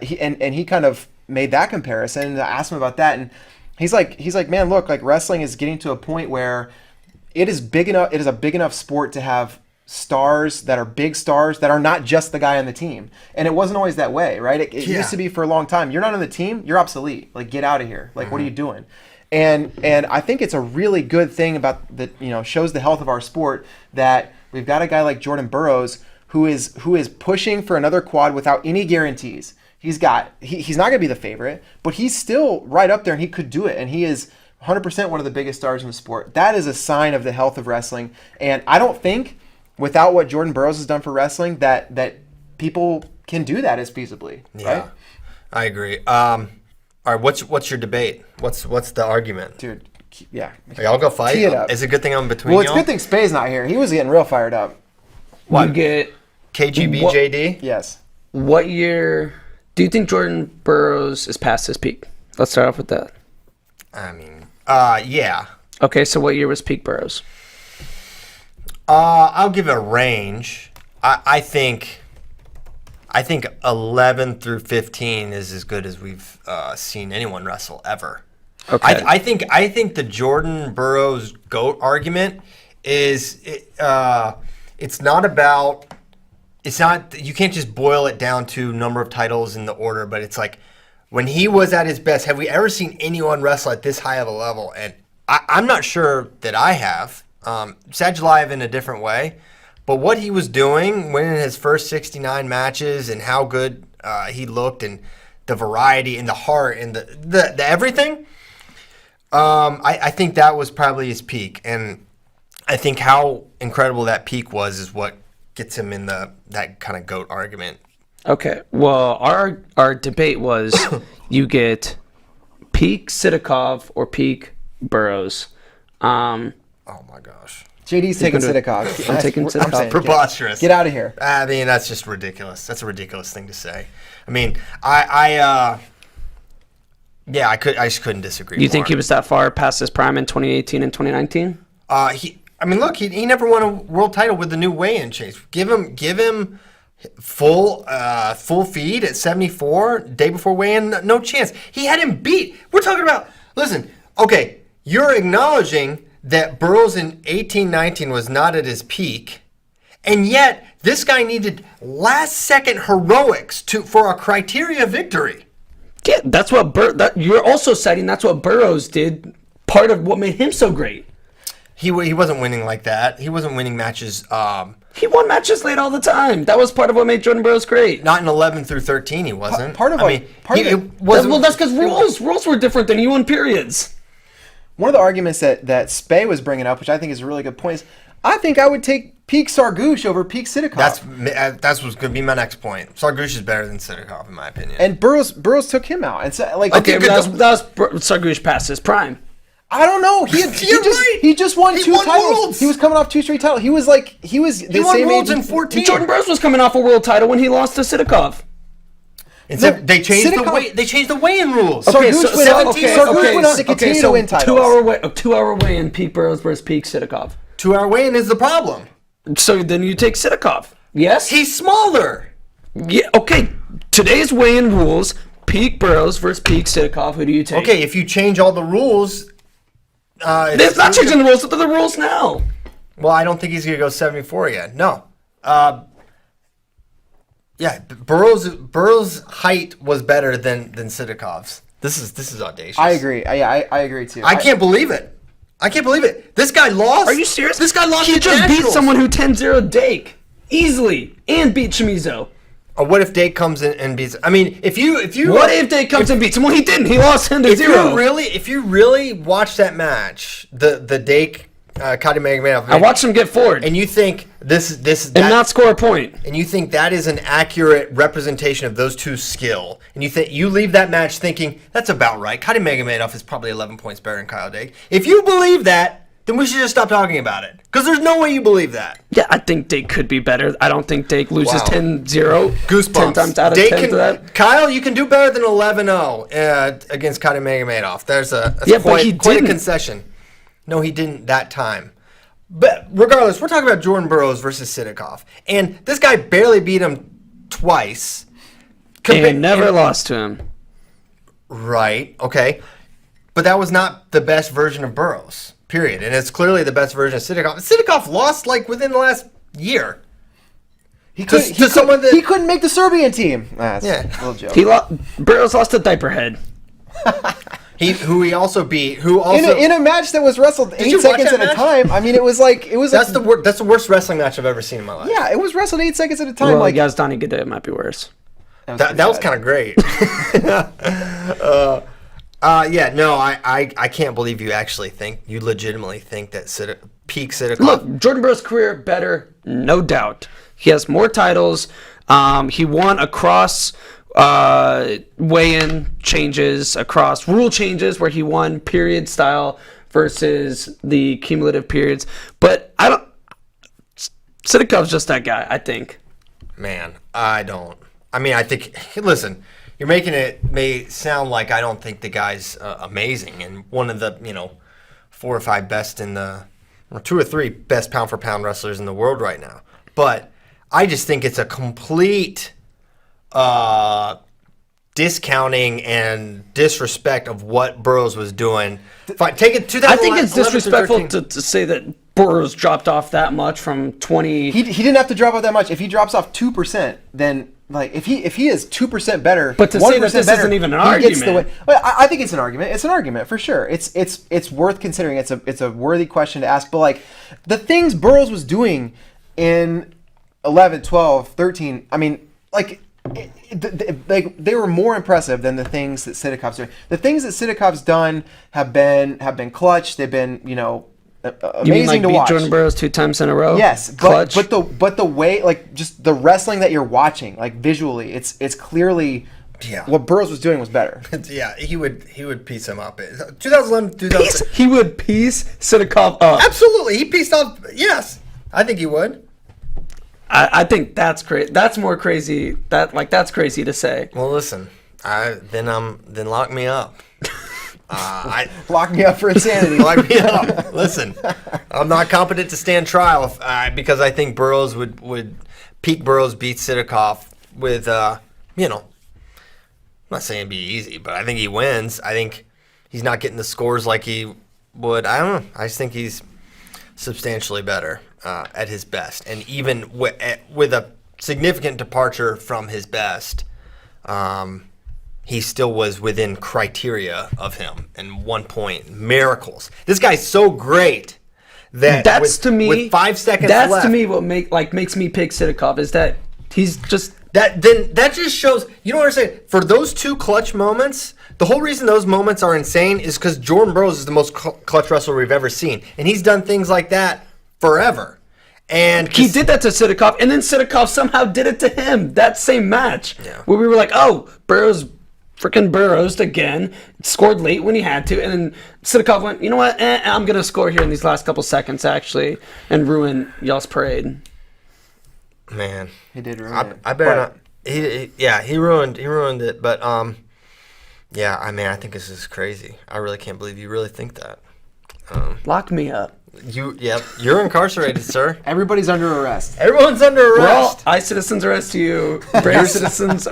[SPEAKER 3] he kind of made that comparison. And I asked him about that, and he's like, man, look, like wrestling is getting to a point where it is big enough. It is a big enough sport to have stars that are big stars that are not just the guy on the team. And it wasn't always that way, right? It used to be for a long time. You're not on the team, you're obsolete. Like, get out of here. Like, what are you doing? And I think it's a really good thing about that, shows the health of our sport that we've got a guy like Jordan Burroughs who is pushing for another quad without any guarantees. He's not going to be the favorite, but he's still right up there and he could do it. And he is 100% one of the biggest stars in the sport. That is a sign of the health of wrestling. And I don't think, without what Jordan Burroughs has done for wrestling, that people can do that as feasibly.
[SPEAKER 1] Yeah,
[SPEAKER 3] right?
[SPEAKER 1] I agree. All right, what's your debate? What's the argument?
[SPEAKER 3] Dude, yeah.
[SPEAKER 1] Y'all go fight?
[SPEAKER 3] Tee it up.
[SPEAKER 1] Is it a good thing I'm between
[SPEAKER 3] Well, it's a
[SPEAKER 1] y'all?
[SPEAKER 3] good thing Spay's not here. He was getting real fired up.
[SPEAKER 2] You get
[SPEAKER 1] KGBJD?
[SPEAKER 3] Yes.
[SPEAKER 2] what year do you think Jordan Burroughs is past his peak? Let's start off with that.
[SPEAKER 1] I mean, yeah.
[SPEAKER 2] Okay, so what year was peak Burroughs?
[SPEAKER 1] I'll give it a range. I think 11 through 15 is as good as we've seen anyone wrestle ever.
[SPEAKER 2] Okay.
[SPEAKER 1] I think the Jordan Burroughs GOAT argument is it's not you can't just boil it down to number of titles in the order, but it's like when he was at his best, have we ever seen anyone wrestle at this high of a level? And I'm not sure that I have. Sag Live in a different way, but what he was doing, winning his first 69 matches, and how good he looked, and the variety, and the heart, and the everything. I think that was probably his peak, and I think how incredible that peak was is what gets him in that kind of GOAT argument.
[SPEAKER 2] Okay. Well, our debate was you get peak Sidakov or peak Burroughs.
[SPEAKER 1] Oh my gosh.
[SPEAKER 3] JD's taking Sidakov.
[SPEAKER 2] I'm taking Sidakov.
[SPEAKER 3] saying,
[SPEAKER 1] Preposterous.
[SPEAKER 3] Get out of here.
[SPEAKER 1] I mean, that's just ridiculous. That's a ridiculous thing to say. I mean, I just couldn't disagree.
[SPEAKER 2] You think he was that far past his prime in 2018 and 2019?
[SPEAKER 1] Look, he never won a world title with the new weigh-in change. Give him full feed at 74 day before weigh-in. No chance. He had him beat. We're talking about. Listen, okay, you're acknowledging that Burroughs in 18-19 was not at his peak, and yet this guy needed last-second heroics for a criteria victory.
[SPEAKER 2] Yeah, that's what you're also citing. That's what Burroughs did. Part of what made him so great.
[SPEAKER 1] He wasn't winning like that. He wasn't winning matches.
[SPEAKER 2] He won matches late all the time. That was part of what made Jordan Burroughs great.
[SPEAKER 1] Not in 11 through 13. He wasn't.
[SPEAKER 2] That's because rules were different than he won periods.
[SPEAKER 3] One of the arguments that Spay was bringing up, which I think is a really good point, is I think I would take peak Sargouche over peak Sidakov.
[SPEAKER 1] That's what's going to be my next point. Sargouche is better than Sidakov, in my opinion.
[SPEAKER 3] And Burroughs took him out. And so, like,
[SPEAKER 2] Okay, that was Sargouche past his prime.
[SPEAKER 3] I don't know. He just won two titles.
[SPEAKER 1] Worlds.
[SPEAKER 3] He was coming off 2 straight titles. He was the
[SPEAKER 1] won
[SPEAKER 3] same
[SPEAKER 1] worlds
[SPEAKER 3] age
[SPEAKER 1] in 14.
[SPEAKER 2] Jordan Burroughs was coming off a world title when he lost to Sidakov.
[SPEAKER 1] They changed the weigh-in rules.
[SPEAKER 3] Okay,
[SPEAKER 2] Sargouche
[SPEAKER 3] went on to continue to win titles.
[SPEAKER 2] 2 hour weigh-in, peak Burroughs versus peak Sidakov.
[SPEAKER 1] 2 hour weigh-in is the problem.
[SPEAKER 2] So then you take Sidakov. Yes?
[SPEAKER 1] He's smaller.
[SPEAKER 2] Yeah, okay. Today's weigh-in rules, peak Burroughs versus peak Sidakov. Who do you take?
[SPEAKER 1] Okay, if you change all the rules...
[SPEAKER 2] it's not changing the rules. What are the rules now?
[SPEAKER 1] Well, I don't think he's going to go 74 yet. No. Yeah, Burroughs' height was better than Sidakov's. This is audacious.
[SPEAKER 3] I agree. I agree too.
[SPEAKER 1] I can't believe it. This guy lost.
[SPEAKER 2] Are you serious?
[SPEAKER 1] This guy lost.
[SPEAKER 2] He just beat someone who 10-0 Dake easily and beat Shimizu.
[SPEAKER 1] Or what if Dake comes in and beats? I mean, if you
[SPEAKER 2] What if Dake comes and beats him? Well, he didn't. He lost 10-0.
[SPEAKER 1] If you really watch that match, the Dake Kadi Magomedov,
[SPEAKER 2] I watched him get forward
[SPEAKER 1] and you think
[SPEAKER 2] and not score a point,
[SPEAKER 1] and you think that is an accurate representation of ththose two skill, and you leave that match thinking that's about right. Kadi Magomedov is probably 11 points better than Kyle Dake. If you believe that, then we should just stop talking about it. Because there's no way you believe that.
[SPEAKER 2] Yeah, I think Dake could be better. I don't think Dake loses
[SPEAKER 1] Wow.
[SPEAKER 2] 10-0.
[SPEAKER 1] Goosebumps.
[SPEAKER 2] 10 times out of
[SPEAKER 1] Dake
[SPEAKER 2] 10 to that.
[SPEAKER 1] Kyle, you can do better than 11-0 against Kadi Magomedov. That's
[SPEAKER 2] but he
[SPEAKER 1] quite a
[SPEAKER 2] didn't.
[SPEAKER 1] concession. No, he didn't that time. But regardless, we're talking about Jordan Burroughs versus Sidakov. And this guy barely beat him twice.
[SPEAKER 2] And never lost to him.
[SPEAKER 1] Right, okay. But that was not the best version of Burroughs. Period. And it's clearly the best version of Sidakov. Sidakov lost within the last year.
[SPEAKER 3] He couldn't make the Serbian team. That's a little joke.
[SPEAKER 2] Burroughs lost to Diaperhead.
[SPEAKER 1] Who he also beat.
[SPEAKER 3] In a match that was wrestled 8 seconds at a time. I mean, it was
[SPEAKER 1] that's the worst wrestling match I've ever seen in my life.
[SPEAKER 3] Yeah, it was wrestled 8 seconds at a time.
[SPEAKER 2] Well, Yazdani Gidea might be worse.
[SPEAKER 1] That was kind of great. Yeah, no, I can't believe you actually think, you legitimately think that peak Sidakov.
[SPEAKER 2] Look, Jordan Burroughs' career better, no doubt. He has more titles. He won across weigh-in changes, across rule changes where he won period style versus the cumulative periods. But Sidakov's just that guy, I think.
[SPEAKER 1] Man, I don't. I mean, I think, listen, you're making it may sound like I don't think the guy's amazing and one of the, 4 or 5 best or 2 or 3 best pound for pound wrestlers in the world right now. But I just think it's a complete discounting and disrespect of what Burroughs was doing. Take it 2011.
[SPEAKER 2] I think it's disrespectful to say that Burroughs dropped off that much from 20.
[SPEAKER 3] He didn't have to drop off that much. If he drops off 2%, then like if he is 2% better,
[SPEAKER 2] but to say that this isn't even an argument.
[SPEAKER 3] Well, I think it's an argument. It's an argument for sure. It's worth considering. It's a worthy question to ask. But like the things Burroughs was doing in 11, 12, 13. I mean, like. They were more impressive than the things that Sidakov's doing. The things that Sidakov's done have been clutch. They've been amazing to watch.
[SPEAKER 2] Jordan Burroughs 2 times in a row.
[SPEAKER 3] Yes,
[SPEAKER 2] clutch.
[SPEAKER 3] but the way, like, just the wrestling that you're watching, like visually, it's clearly what Burroughs was doing was better.
[SPEAKER 1] Yeah, he would piece him up. 2011, 2000.
[SPEAKER 2] He would piece Sidakov up.
[SPEAKER 1] Absolutely, he pieced up. Yes, I think he would.
[SPEAKER 2] I think that's crazy. That's more crazy. That's crazy to say.
[SPEAKER 1] Well, listen, then lock me up.
[SPEAKER 3] Lock me up for insanity.
[SPEAKER 1] Lock me up. Listen, I'm not competent to stand trial because I think Burroughs would peak Burroughs beat Sidakov with I'm not saying it'd be easy, but I think he wins. I think he's not getting the scores like he would. I don't know. I just think he's substantially better at his best, and even with a significant departure from his best, he still was within criteria of him. And 1 point, miracles. This guy's so great that with 5 seconds left.
[SPEAKER 2] That's to me what makes me pick Sidakov is that he's just
[SPEAKER 1] that. Then that just shows you don't understand. For those 2 clutch moments, the whole reason those moments are insane is because Jordan Burroughs is the most clutch wrestler we've ever seen, and he's done things like that forever. And
[SPEAKER 2] he did that to Sidakov, and then Sidakov somehow did it to him that same match.
[SPEAKER 1] Yeah.
[SPEAKER 2] Where we were like, oh, Burroughs freaking Burroughs again, scored late when he had to, and then Sidakov went, you know what, I'm going to score here in these last couple seconds, actually, and ruin y'all's parade.
[SPEAKER 1] Man.
[SPEAKER 3] He did ruin it.
[SPEAKER 1] I better not. He ruined it, but yeah, I mean, I think this is crazy. I really can't believe you really think that.
[SPEAKER 2] Lock me up.
[SPEAKER 1] You're incarcerated, sir.
[SPEAKER 3] Everybody's under arrest.
[SPEAKER 1] Everyone's under arrest.
[SPEAKER 2] Well, I citizens arrest you. Bray citizens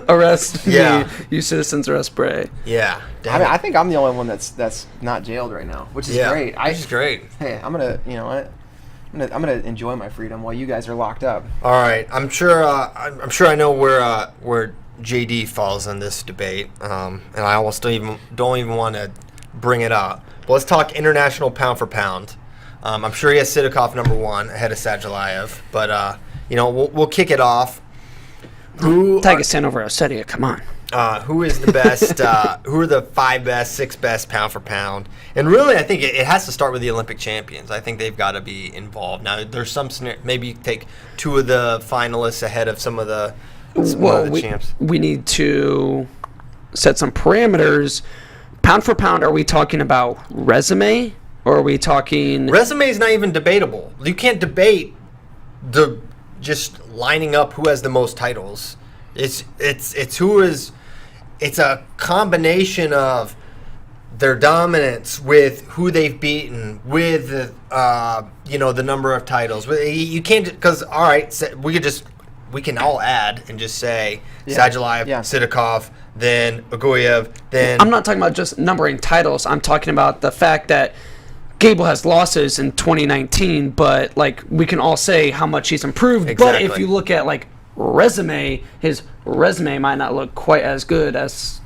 [SPEAKER 2] arrest me. You citizens arrest Bray.
[SPEAKER 1] Yeah.
[SPEAKER 3] I think I'm the only one that's not jailed right now, which is great.
[SPEAKER 1] Which is great.
[SPEAKER 3] Hey, I'm gonna enjoy my freedom while you guys are locked up.
[SPEAKER 1] All right. I'm sure I know where JD falls in this debate, and I almost don't even want to bring it up. But let's talk international pound for pound. I'm sure he has Sidakov number 1 ahead of Sajalayev, but we'll kick it off.
[SPEAKER 2] Take a stand over Osetia, come on.
[SPEAKER 1] Who is the best? Who are the 5 best, 6 best pound for pound? And really, I think it has to start with the Olympic champions. I think they've got to be involved. Now, there's some scenario, maybe you take 2 of the finalists ahead of some of the champs.
[SPEAKER 2] We need to set some parameters. Pound for pound, are we talking about resume, or are we talking?
[SPEAKER 1] Resume is not even debatable. You can't debate the just lining up who has the most titles. It's who is. It's a combination of their dominance with who they've beaten, with the number of titles. You can't, because all right, we can all add and just say Sajalayev, Sidakov, then Aguyev, then.
[SPEAKER 2] I'm not talking about just numbering titles. I'm talking about the fact that Gable has losses in 2019, but like we can all say how much he's improved.
[SPEAKER 1] Exactly.
[SPEAKER 2] But if you look at like resume, his resume might not look quite as good as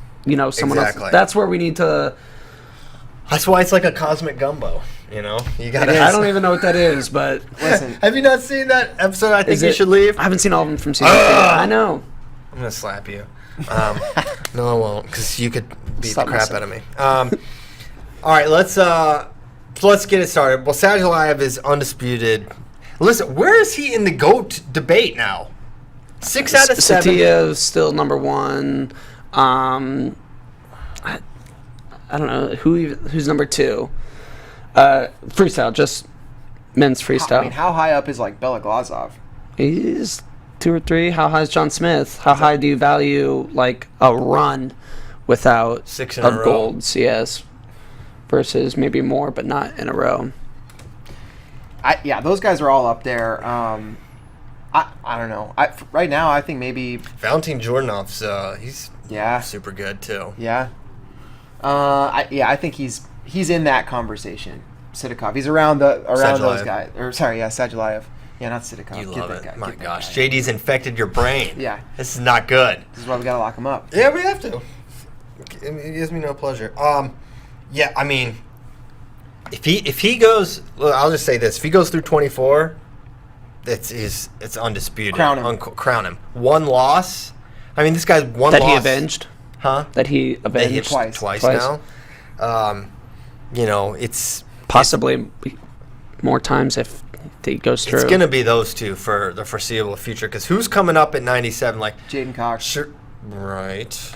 [SPEAKER 2] someone else. That's where we need to.
[SPEAKER 1] That's why it's like a cosmic gumbo. You got.
[SPEAKER 2] I don't even know what that is, but
[SPEAKER 3] listen.
[SPEAKER 1] Have you not seen that episode? I think you should leave.
[SPEAKER 2] I haven't seen all of them from season 2. I know.
[SPEAKER 1] I'm gonna slap you. No, I won't, because you could beat the crap out of me. All right, let's get it started. Well, Sadulayev is undisputed. Listen, where is he in the GOAT debate now? 6 out of 7.
[SPEAKER 2] Satia's still number 1. I don't know who's number 2. Freestyle, just men's freestyle.
[SPEAKER 3] I mean, how high up is like Bela Glazov?
[SPEAKER 2] He's 2 or 3. How high is John Smith? How high do you value like a run without
[SPEAKER 1] 6 in a row.
[SPEAKER 2] golds? Yes, versus maybe more, but not in a row.
[SPEAKER 3] Those guys are all up there. I don't know. Right now, I think maybe
[SPEAKER 1] Valentin Jordanov's he's super good too.
[SPEAKER 3] Yeah. I think he's in that conversation. Sidakov. He's around those
[SPEAKER 1] Sadulayev.
[SPEAKER 3] guys. Or sorry, Sadulayev. Yeah, not Sidakov.
[SPEAKER 1] You
[SPEAKER 3] Get
[SPEAKER 1] love
[SPEAKER 3] that
[SPEAKER 1] it.
[SPEAKER 3] guy.
[SPEAKER 1] My
[SPEAKER 3] Get that
[SPEAKER 1] gosh,
[SPEAKER 3] guy.
[SPEAKER 1] JD's infected your brain.
[SPEAKER 3] Yeah.
[SPEAKER 1] This is not good.
[SPEAKER 3] This is why we gotta lock him up.
[SPEAKER 1] Yeah, we have to. It gives me no pleasure. Yeah, I mean, if he goes, well, I'll just say this: if he goes through 24, it's undisputed.
[SPEAKER 3] Crown him.
[SPEAKER 1] Crown him. One loss. I mean, this guy's one
[SPEAKER 2] That
[SPEAKER 1] loss.
[SPEAKER 2] he avenged.
[SPEAKER 1] Huh?
[SPEAKER 2] That he avenged
[SPEAKER 3] Twice
[SPEAKER 1] now. It's
[SPEAKER 2] Possibly more times if he goes through.
[SPEAKER 1] It's going to be those two for the foreseeable future. Because who's coming up at 97? Like
[SPEAKER 3] Jaden Cox.
[SPEAKER 1] Sure, right.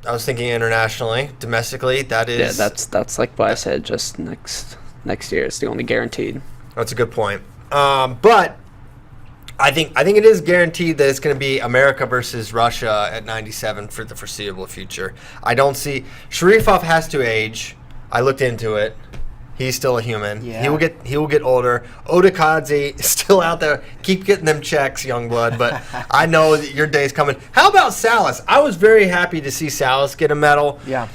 [SPEAKER 1] I was thinking internationally, domestically. That is.
[SPEAKER 2] Yeah, that's like what I said. Just next year, it's the only guaranteed.
[SPEAKER 1] That's a good point. But I think it is guaranteed that it's going to be America versus Russia at 97 for the foreseeable future. I don't see Sharifov has to age. I looked into it. He's still a human.
[SPEAKER 3] Yeah.
[SPEAKER 1] He will get older. Odakadze is still out there. Keep getting them checks, young blood. But I know that your day's coming. How about Salas? I was very happy to see Salas get a medal.
[SPEAKER 3] Yeah.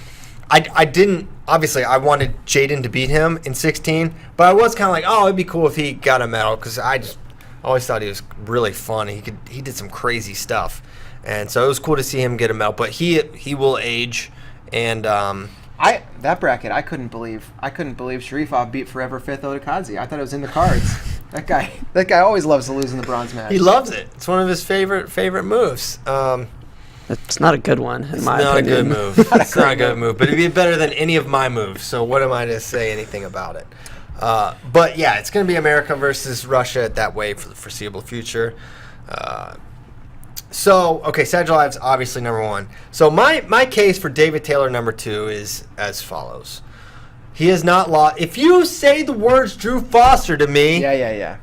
[SPEAKER 1] I didn't. Obviously, I wanted Jaden to beat him in 16, but I was kind of like, oh, it'd be cool if he got a medal because I just always thought he was really fun. He did some crazy stuff, and so it was cool to see him get a medal. But he will age, and
[SPEAKER 3] that bracket I couldn't believe Sharifov beat forever fifth Odakadze. I thought it was in the cards. that guy always loves to lose in the bronze match.
[SPEAKER 1] he loves it. It's one of his favorite moves.
[SPEAKER 2] It's not a good one in my
[SPEAKER 1] Not
[SPEAKER 2] opinion.
[SPEAKER 1] a good move. It's not a good move, but it'd be better than any of my moves. So what am I to say anything about it? But yeah, it's going to be America versus Russia that way for the foreseeable future. Sadulayev's obviously number 1. So my case for David Taylor number 2 is as follows. He has not lost. If you say the words Drew Foster to me,
[SPEAKER 3] Yeah.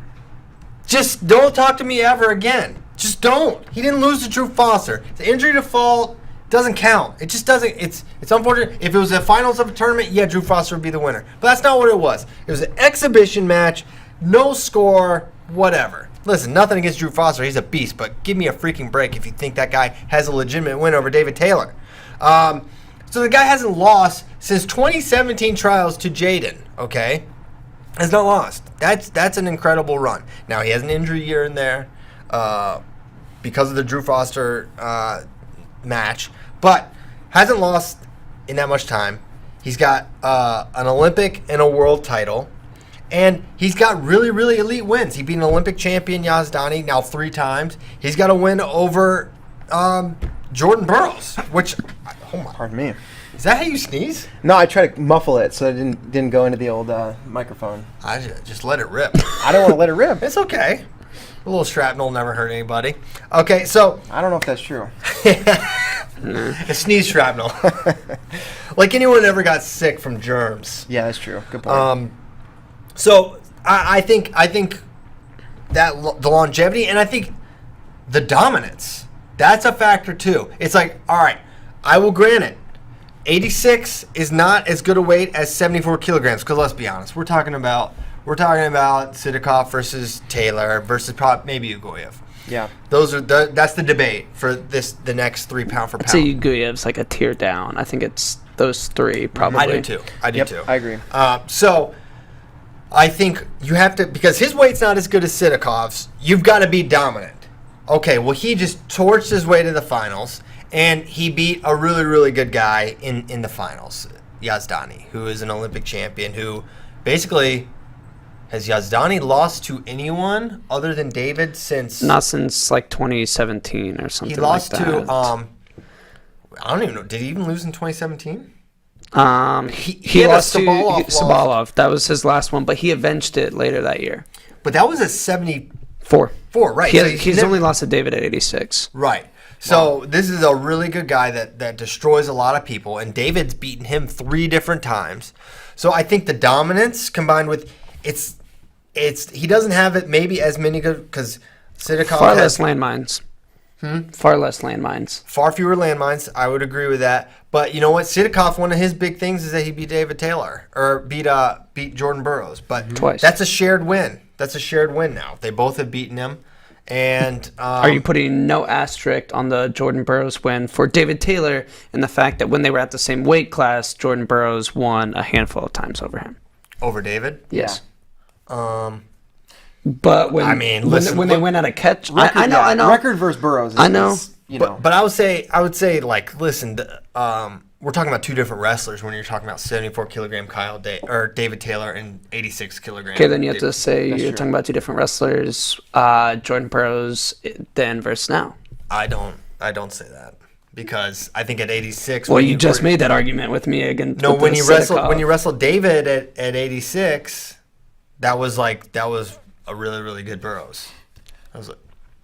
[SPEAKER 1] just don't talk to me ever again. Just don't. He didn't lose to Drew Foster. The injury to fall doesn't count. It just doesn't. It's unfortunate. If it was the finals of a tournament, yeah, Drew Foster would be the winner. But that's not what it was. It was an exhibition match, no score, whatever. Listen, nothing against Drew Foster. He's a beast, but give me a freaking break if you think that guy has a legitimate win over David Taylor. So the guy hasn't lost since 2017 trials to Jaden, okay? Has not lost. That's an incredible run. Now, he has an injury here and there because of the Drew Foster match, but hasn't lost in that much time. He's got an Olympic and a world title, and he's got really, really elite wins. He beat an Olympic champion, Yazdani, now 3 times. He's got a win over Jordan Burroughs, which, oh my,
[SPEAKER 3] Pardon me.
[SPEAKER 1] is that how you sneeze?
[SPEAKER 3] No, I try to muffle it so it didn't go into the old microphone.
[SPEAKER 1] I just let it rip.
[SPEAKER 3] I don't want to let it rip.
[SPEAKER 1] It's okay. A little shrapnel never hurt anybody. Okay, so
[SPEAKER 3] I don't know if that's true.
[SPEAKER 1] a sneeze shrapnel. Like anyone ever got sick from germs.
[SPEAKER 3] Yeah, that's true. Good point.
[SPEAKER 1] So I think that the longevity and I think the dominance, that's a factor too. It's like, all right, I will grant it. 86 is not as good a weight as 74 kilograms because let's be honest, we're talking about Sidakov versus Taylor versus maybe Ugoyev.
[SPEAKER 3] Yeah.
[SPEAKER 1] That's the debate for the next 3 pound for pound.
[SPEAKER 2] I'd say Guyev's like a tier down. I think it's those 3 probably.
[SPEAKER 1] I do too.
[SPEAKER 3] I agree.
[SPEAKER 1] So I think you have to, because his weight's not as good as Sidakov's, you've got to be dominant. Okay, well, he just torched his way to the finals, and he beat a really, really good guy in the finals, Yazdani, who is an Olympic champion, who basically, has Yazdani lost to anyone other than David since...
[SPEAKER 2] Not since like 2017 or something
[SPEAKER 1] He lost
[SPEAKER 2] like that.
[SPEAKER 1] to I don't even know. Did he even lose in 2017?
[SPEAKER 2] He
[SPEAKER 1] had a
[SPEAKER 2] lost to
[SPEAKER 1] Sabalov loss.
[SPEAKER 2] Sabalov. That was his last one, but he avenged it later that year.
[SPEAKER 1] But that was a 74,
[SPEAKER 2] 4.
[SPEAKER 1] right?
[SPEAKER 2] He
[SPEAKER 1] So
[SPEAKER 2] has, he's
[SPEAKER 1] never-
[SPEAKER 2] only lost to David at 86.
[SPEAKER 1] Right. So this is a really good guy that destroys a lot of people, and David's beaten him 3 different times. So I think the dominance combined with it's he doesn't have it maybe as many good because Sidakov
[SPEAKER 2] Far
[SPEAKER 1] has
[SPEAKER 2] less landmines. Far less landmines.
[SPEAKER 1] far fewer landmines. I would agree with that. But you know what? Sidakov, one of his big things is that he beat David Taylor or beat Jordan Burroughs. But
[SPEAKER 2] Twice.
[SPEAKER 1] That's a shared win. That's a shared win now. They both have beaten him. And
[SPEAKER 2] Are you putting no asterisk on the Jordan Burroughs win for David Taylor and the fact that when they were at the same weight class, Jordan Burroughs won a handful of times over him?
[SPEAKER 1] over David?
[SPEAKER 2] Yes.
[SPEAKER 1] Um,
[SPEAKER 2] But when
[SPEAKER 1] I mean,
[SPEAKER 2] when,
[SPEAKER 1] listen,
[SPEAKER 2] when they
[SPEAKER 1] look-
[SPEAKER 2] went out of catch,
[SPEAKER 3] Record,
[SPEAKER 2] I know,
[SPEAKER 3] yeah,
[SPEAKER 2] I know.
[SPEAKER 3] Record versus Burroughs.
[SPEAKER 2] I know.
[SPEAKER 3] You know.
[SPEAKER 1] But I would say like, listen, we're talking about 2 different wrestlers when you're talking about 74 kilogram David Taylor and 86 kilogram.
[SPEAKER 2] Okay, then you have to
[SPEAKER 1] David.
[SPEAKER 2] say
[SPEAKER 3] That's
[SPEAKER 2] you're
[SPEAKER 3] true.
[SPEAKER 2] talking about 2 different wrestlers. Jordan Burroughs then versus now.
[SPEAKER 1] I don't say that because I think at 86.
[SPEAKER 2] Well,
[SPEAKER 1] when
[SPEAKER 2] you
[SPEAKER 1] you
[SPEAKER 2] just made that argument with me again.
[SPEAKER 1] No,
[SPEAKER 2] with
[SPEAKER 1] when
[SPEAKER 2] the
[SPEAKER 1] you
[SPEAKER 2] Sidakov.
[SPEAKER 1] wrestled David at 86, that was a really really good Burroughs. That was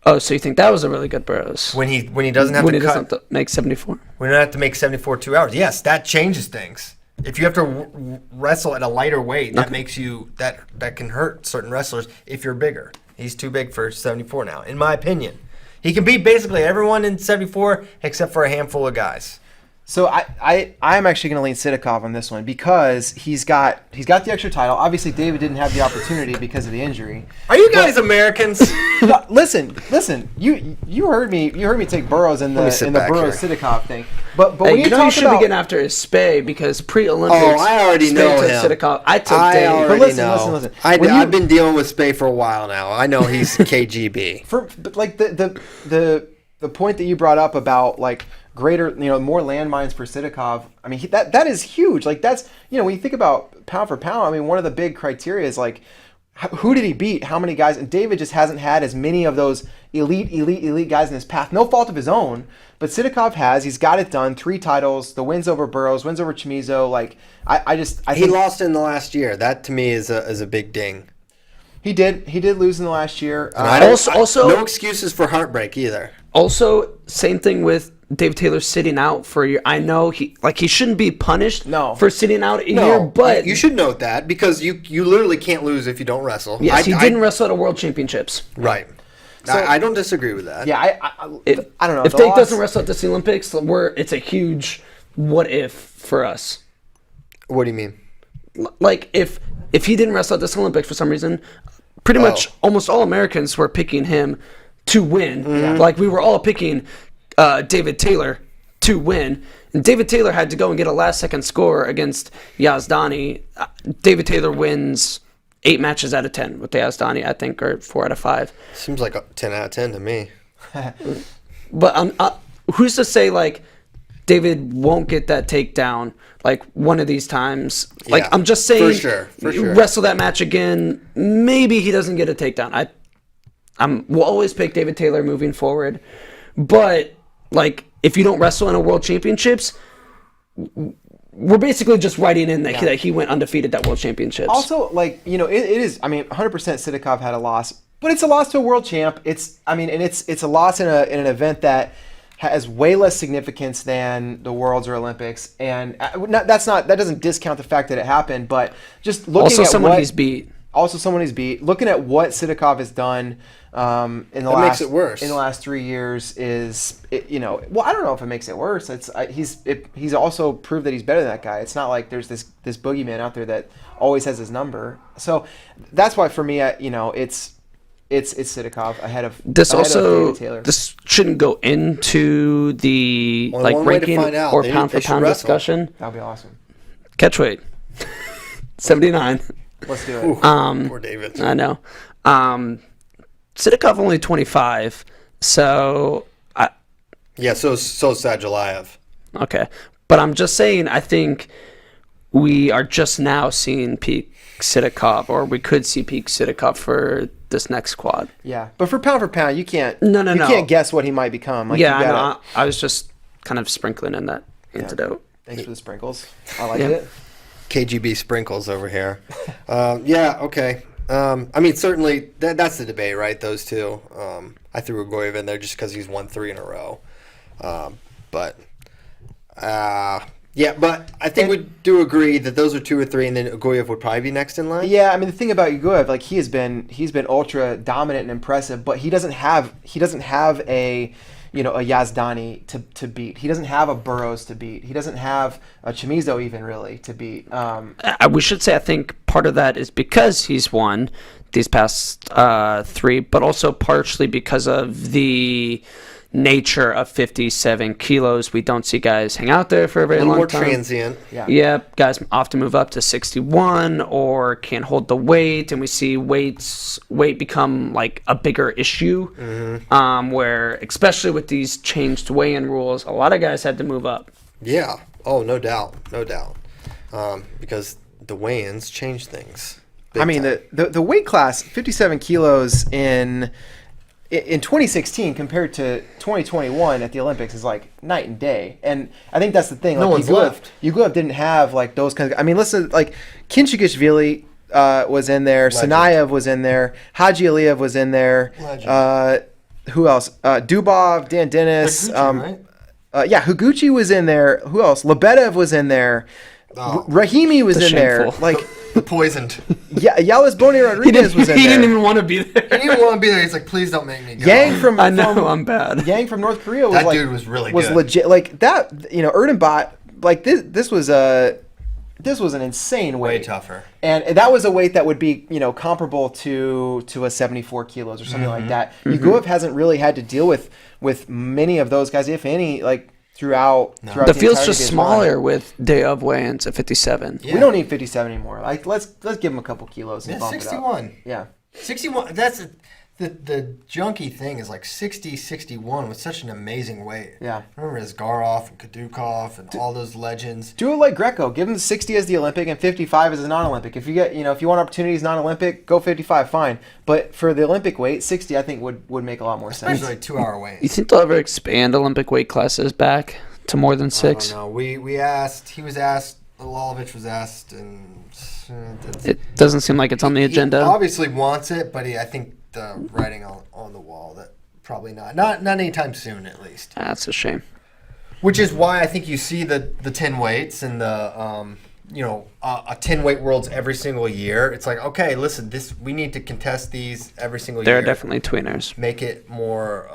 [SPEAKER 2] Oh, so you think that was a really good Burroughs?
[SPEAKER 1] when he doesn't have
[SPEAKER 2] When
[SPEAKER 1] to
[SPEAKER 2] he
[SPEAKER 1] cut.
[SPEAKER 2] doesn't have to make 74?
[SPEAKER 1] We don't have to make 74 2 hours. Yes, that changes things. If you have to wrestle at a lighter weight, that makes you that can hurt certain wrestlers if you're bigger. He's too big for 74 now, in my opinion. He can beat basically everyone in 74 except for a handful of guys.
[SPEAKER 3] So I'm actually going to lean Sidakov on this one because he's got the extra title. Obviously, David didn't have the opportunity because of the injury.
[SPEAKER 1] Are you guys Americans?
[SPEAKER 3] No, listen. You heard me take Burroughs in
[SPEAKER 1] me sit
[SPEAKER 3] the
[SPEAKER 1] back
[SPEAKER 3] Burroughs
[SPEAKER 1] here.
[SPEAKER 3] Sidakov thing. But
[SPEAKER 2] Hey,
[SPEAKER 3] when you
[SPEAKER 2] you
[SPEAKER 3] talk
[SPEAKER 2] should
[SPEAKER 3] about
[SPEAKER 2] be getting after his Spay because pre-Olympics.
[SPEAKER 1] Oh, I already
[SPEAKER 2] Spay
[SPEAKER 1] know
[SPEAKER 2] took
[SPEAKER 1] him.
[SPEAKER 2] Sidakov. I took
[SPEAKER 1] I
[SPEAKER 2] Dave.
[SPEAKER 1] already
[SPEAKER 3] listen,
[SPEAKER 1] know.
[SPEAKER 3] listen. When you-
[SPEAKER 1] I've been dealing with Spay for a while now. I know he's KGB.
[SPEAKER 3] but like the point that you brought up about like greater, more landmines for Sidakov. I mean, that is huge. Like that's, when you think about pound for pound, I mean, one of the big criteria is like, who did he beat? How many guys? And David just hasn't had as many of those elite guys in his path. No fault of his own, but Sidakov has. He's got it done. 3 titles. The wins over Burroughs, wins over Chimizo. Like I
[SPEAKER 1] He
[SPEAKER 3] think
[SPEAKER 1] lost in the last year. That to me is a big ding.
[SPEAKER 3] he did lose in the last year.
[SPEAKER 1] And I don't-
[SPEAKER 2] Also-
[SPEAKER 1] no excuses for heartbreak either.
[SPEAKER 2] Also, same thing with Dave Taylor sitting out for a year. I know he shouldn't be punished
[SPEAKER 3] No.
[SPEAKER 2] for sitting out a year, but
[SPEAKER 1] you should note that because you literally can't lose if you don't wrestle.
[SPEAKER 2] yes, he didn't wrestle at a World Championships.
[SPEAKER 1] Right. I don't disagree with that.
[SPEAKER 3] Yeah, I don't know.
[SPEAKER 2] If
[SPEAKER 3] The
[SPEAKER 2] Dave
[SPEAKER 3] loss-
[SPEAKER 2] doesn't wrestle at this Olympics, it's a huge what if for us.
[SPEAKER 1] What do you mean?
[SPEAKER 2] Like if he didn't wrestle at this Olympics for some reason, pretty much almost all Americans were picking him to win. Like we were all picking David Taylor to win, and David Taylor had to go and get a last-second score against Yazdani. David Taylor wins 8 matches out of 10 with the Yazdani, I think, or 4 out of 5.
[SPEAKER 1] Seems like a 10 out of 10 to me.
[SPEAKER 2] But who's to say like David won't get that takedown like one of these times? Like
[SPEAKER 1] Yeah,
[SPEAKER 2] I'm just saying,
[SPEAKER 1] for sure.
[SPEAKER 2] wrestle that match again. Maybe he doesn't get a takedown. We'll always pick David Taylor moving forward, but like if you don't wrestle in a World Championships, we're basically just writing in that he went undefeated at World Championships.
[SPEAKER 3] Also, like, it is, I mean, 100% Sidakov had a loss, but it's a loss to a world champ. It's a loss in an event that has way less significance than the Worlds or Olympics. And that doesn't discount the fact that it happened, but just looking
[SPEAKER 2] also
[SPEAKER 3] at
[SPEAKER 2] someone he's beat.
[SPEAKER 3] Also, someone he's beat. Looking at what Sidakov has done
[SPEAKER 1] makes it worse.
[SPEAKER 3] in the last 3 years well, I don't know if it makes it worse. He's also proved that he's better than that guy. It's not like there's this boogeyman out there that always has his number. So that's why for me, it's Sidakov ahead of David Taylor.
[SPEAKER 2] This shouldn't go into the
[SPEAKER 1] Only one way to
[SPEAKER 2] ranking
[SPEAKER 1] find out.
[SPEAKER 2] or
[SPEAKER 1] They
[SPEAKER 2] pound for
[SPEAKER 1] should
[SPEAKER 2] pound
[SPEAKER 1] wrestle.
[SPEAKER 2] discussion.
[SPEAKER 3] That'll be awesome.
[SPEAKER 2] Catch weight 79.
[SPEAKER 3] Let's do it.
[SPEAKER 1] Poor David.
[SPEAKER 2] I know. Sidakov only 25, so
[SPEAKER 1] Yeah, so Sadulayev.
[SPEAKER 2] okay. But I'm just saying, I think we are just now seeing peak Sidakov, or we could see peak Sidakov for this next quad.
[SPEAKER 3] Yeah, but for pound, you can't.
[SPEAKER 2] No.
[SPEAKER 3] You can't guess what he might become. Like,
[SPEAKER 2] Yeah,
[SPEAKER 3] you
[SPEAKER 2] I
[SPEAKER 3] gotta,
[SPEAKER 2] know. I was just kind of sprinkling in that antidote.
[SPEAKER 3] Thanks for the sprinkles. I liked
[SPEAKER 2] Yeah.
[SPEAKER 3] it.
[SPEAKER 1] KGB sprinkles over here. Yeah, okay. I mean, certainly that's the debate, right? Those two. I threw Ugoyev in there just because he's won 3 in a row. But I think we do agree that those are 2 or 3, and then Ugoyev would probably be next in line.
[SPEAKER 3] Yeah, I mean the thing about Ugoyev, like he's been ultra dominant and impressive, but he doesn't have a a Yazdani to beat. He doesn't have a Burroughs to beat. He doesn't have a Chamizo even really to beat.
[SPEAKER 2] We should say I think part of that is because he's won these past 3, but also partially because of the nature of 57 kilos. We don't see guys hang out there for a very
[SPEAKER 1] A little
[SPEAKER 2] long
[SPEAKER 1] more
[SPEAKER 2] time.
[SPEAKER 1] transient.
[SPEAKER 2] Yeah, guys often move up to 61 or can't hold the weight, and we see weight become like a bigger issue. Where especially with these changed weigh-in rules, a lot of guys had to move up.
[SPEAKER 1] Yeah. Oh, no doubt. Because the weigh-ins change things.
[SPEAKER 3] I mean the weight class 57 kilos in 2016 compared to 2021 at the Olympics is like night and day, and I think that's the thing.
[SPEAKER 1] No one's left.
[SPEAKER 3] Yugoyev didn't have like those kinds of. I mean, listen, like Kinchikishvili was in there,
[SPEAKER 1] Legend.
[SPEAKER 3] Sanayev was in there, Haji Aliyev was in there.
[SPEAKER 1] Legend.
[SPEAKER 3] Who else? Dubov, Dan Dennis.
[SPEAKER 1] Higuchi, right?
[SPEAKER 3] Higuchi was in there. Who else? Lebedev was in there.
[SPEAKER 1] Oh.
[SPEAKER 3] Rahimi was
[SPEAKER 2] The
[SPEAKER 3] in there.
[SPEAKER 2] shameful.
[SPEAKER 3] Like
[SPEAKER 1] The poisoned.
[SPEAKER 3] Yalis Boni Rodriguez was in
[SPEAKER 2] he
[SPEAKER 3] there.
[SPEAKER 2] didn't even want to be there.
[SPEAKER 1] He didn't want to be there. He's like, please don't make me go.
[SPEAKER 3] Yang from
[SPEAKER 2] I know, I'm bad.
[SPEAKER 3] Yang from North Korea was
[SPEAKER 1] That
[SPEAKER 3] like
[SPEAKER 1] dude was really
[SPEAKER 3] was
[SPEAKER 1] good.
[SPEAKER 3] legit. Like that, Erdenbot. Like this was an insane weight.
[SPEAKER 1] Way tougher.
[SPEAKER 3] And that was a weight that would be, comparable to a 74 kilos or something like that. Yugoyev hasn't really had to deal with many of those guys, if any, like throughout
[SPEAKER 2] The
[SPEAKER 3] the
[SPEAKER 2] field's
[SPEAKER 3] entirety
[SPEAKER 2] just
[SPEAKER 3] of his
[SPEAKER 2] the
[SPEAKER 3] run.
[SPEAKER 2] with day of weigh-ins at 57.
[SPEAKER 1] Yeah.
[SPEAKER 3] We don't need 57 anymore. Like let's give him a couple kilos and
[SPEAKER 1] Yeah,
[SPEAKER 3] bump it
[SPEAKER 1] 61.
[SPEAKER 3] up. Yeah.
[SPEAKER 1] 61. That's the junky thing is like 60, 61 was such an amazing weight.
[SPEAKER 3] Yeah.
[SPEAKER 1] Remember Asgarov and Kadukov and all those legends.
[SPEAKER 3] Do it like Greco. Give him 60 as the Olympic and 55 as a non-Olympic. If you get, if you want opportunities non-Olympic, go 55, fine. But for the Olympic weight, 60 I think would make a lot more sense.
[SPEAKER 1] Especially 2-hour
[SPEAKER 2] You
[SPEAKER 1] weights.
[SPEAKER 2] think they'll ever expand Olympic weight classes back to more than 6?
[SPEAKER 1] I don't know. We asked. He was asked. Lalovic was asked, and
[SPEAKER 2] It doesn't seem like it's on the
[SPEAKER 1] he
[SPEAKER 2] agenda.
[SPEAKER 1] obviously wants it, but I think the writing on the wall that probably not anytime soon at least.
[SPEAKER 2] That's a shame.
[SPEAKER 1] Which is why I think you see the 10 weights and the a 10 weight worlds every single year. It's like, okay, listen, we need to contest these every single
[SPEAKER 2] They're
[SPEAKER 1] year.
[SPEAKER 2] definitely tweeners.
[SPEAKER 1] Make it more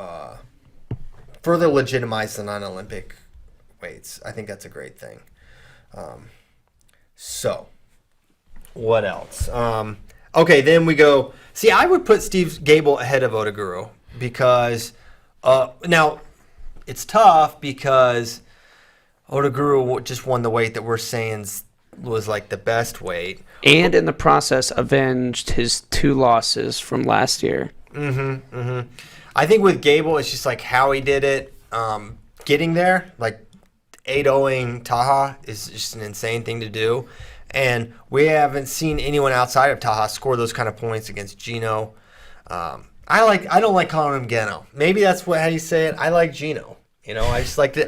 [SPEAKER 1] further legitimize the non-Olympic weights. I think that's a great thing. So, what else? Okay, then we go. See, I would put Steve Gable ahead of Odaguru because now it's tough because Odaguru just won the weight that we're saying was like the best weight.
[SPEAKER 2] And in the process, avenged his 2 losses from last year.
[SPEAKER 1] I think with Gable, it's just like how he did it. Getting there, like 8-0ing Taha is just an insane thing to do. And we haven't seen anyone outside of Taha score those kind of points against Gino. I don't like calling him Geno. Maybe that's how you say it. I like Gino. I just like to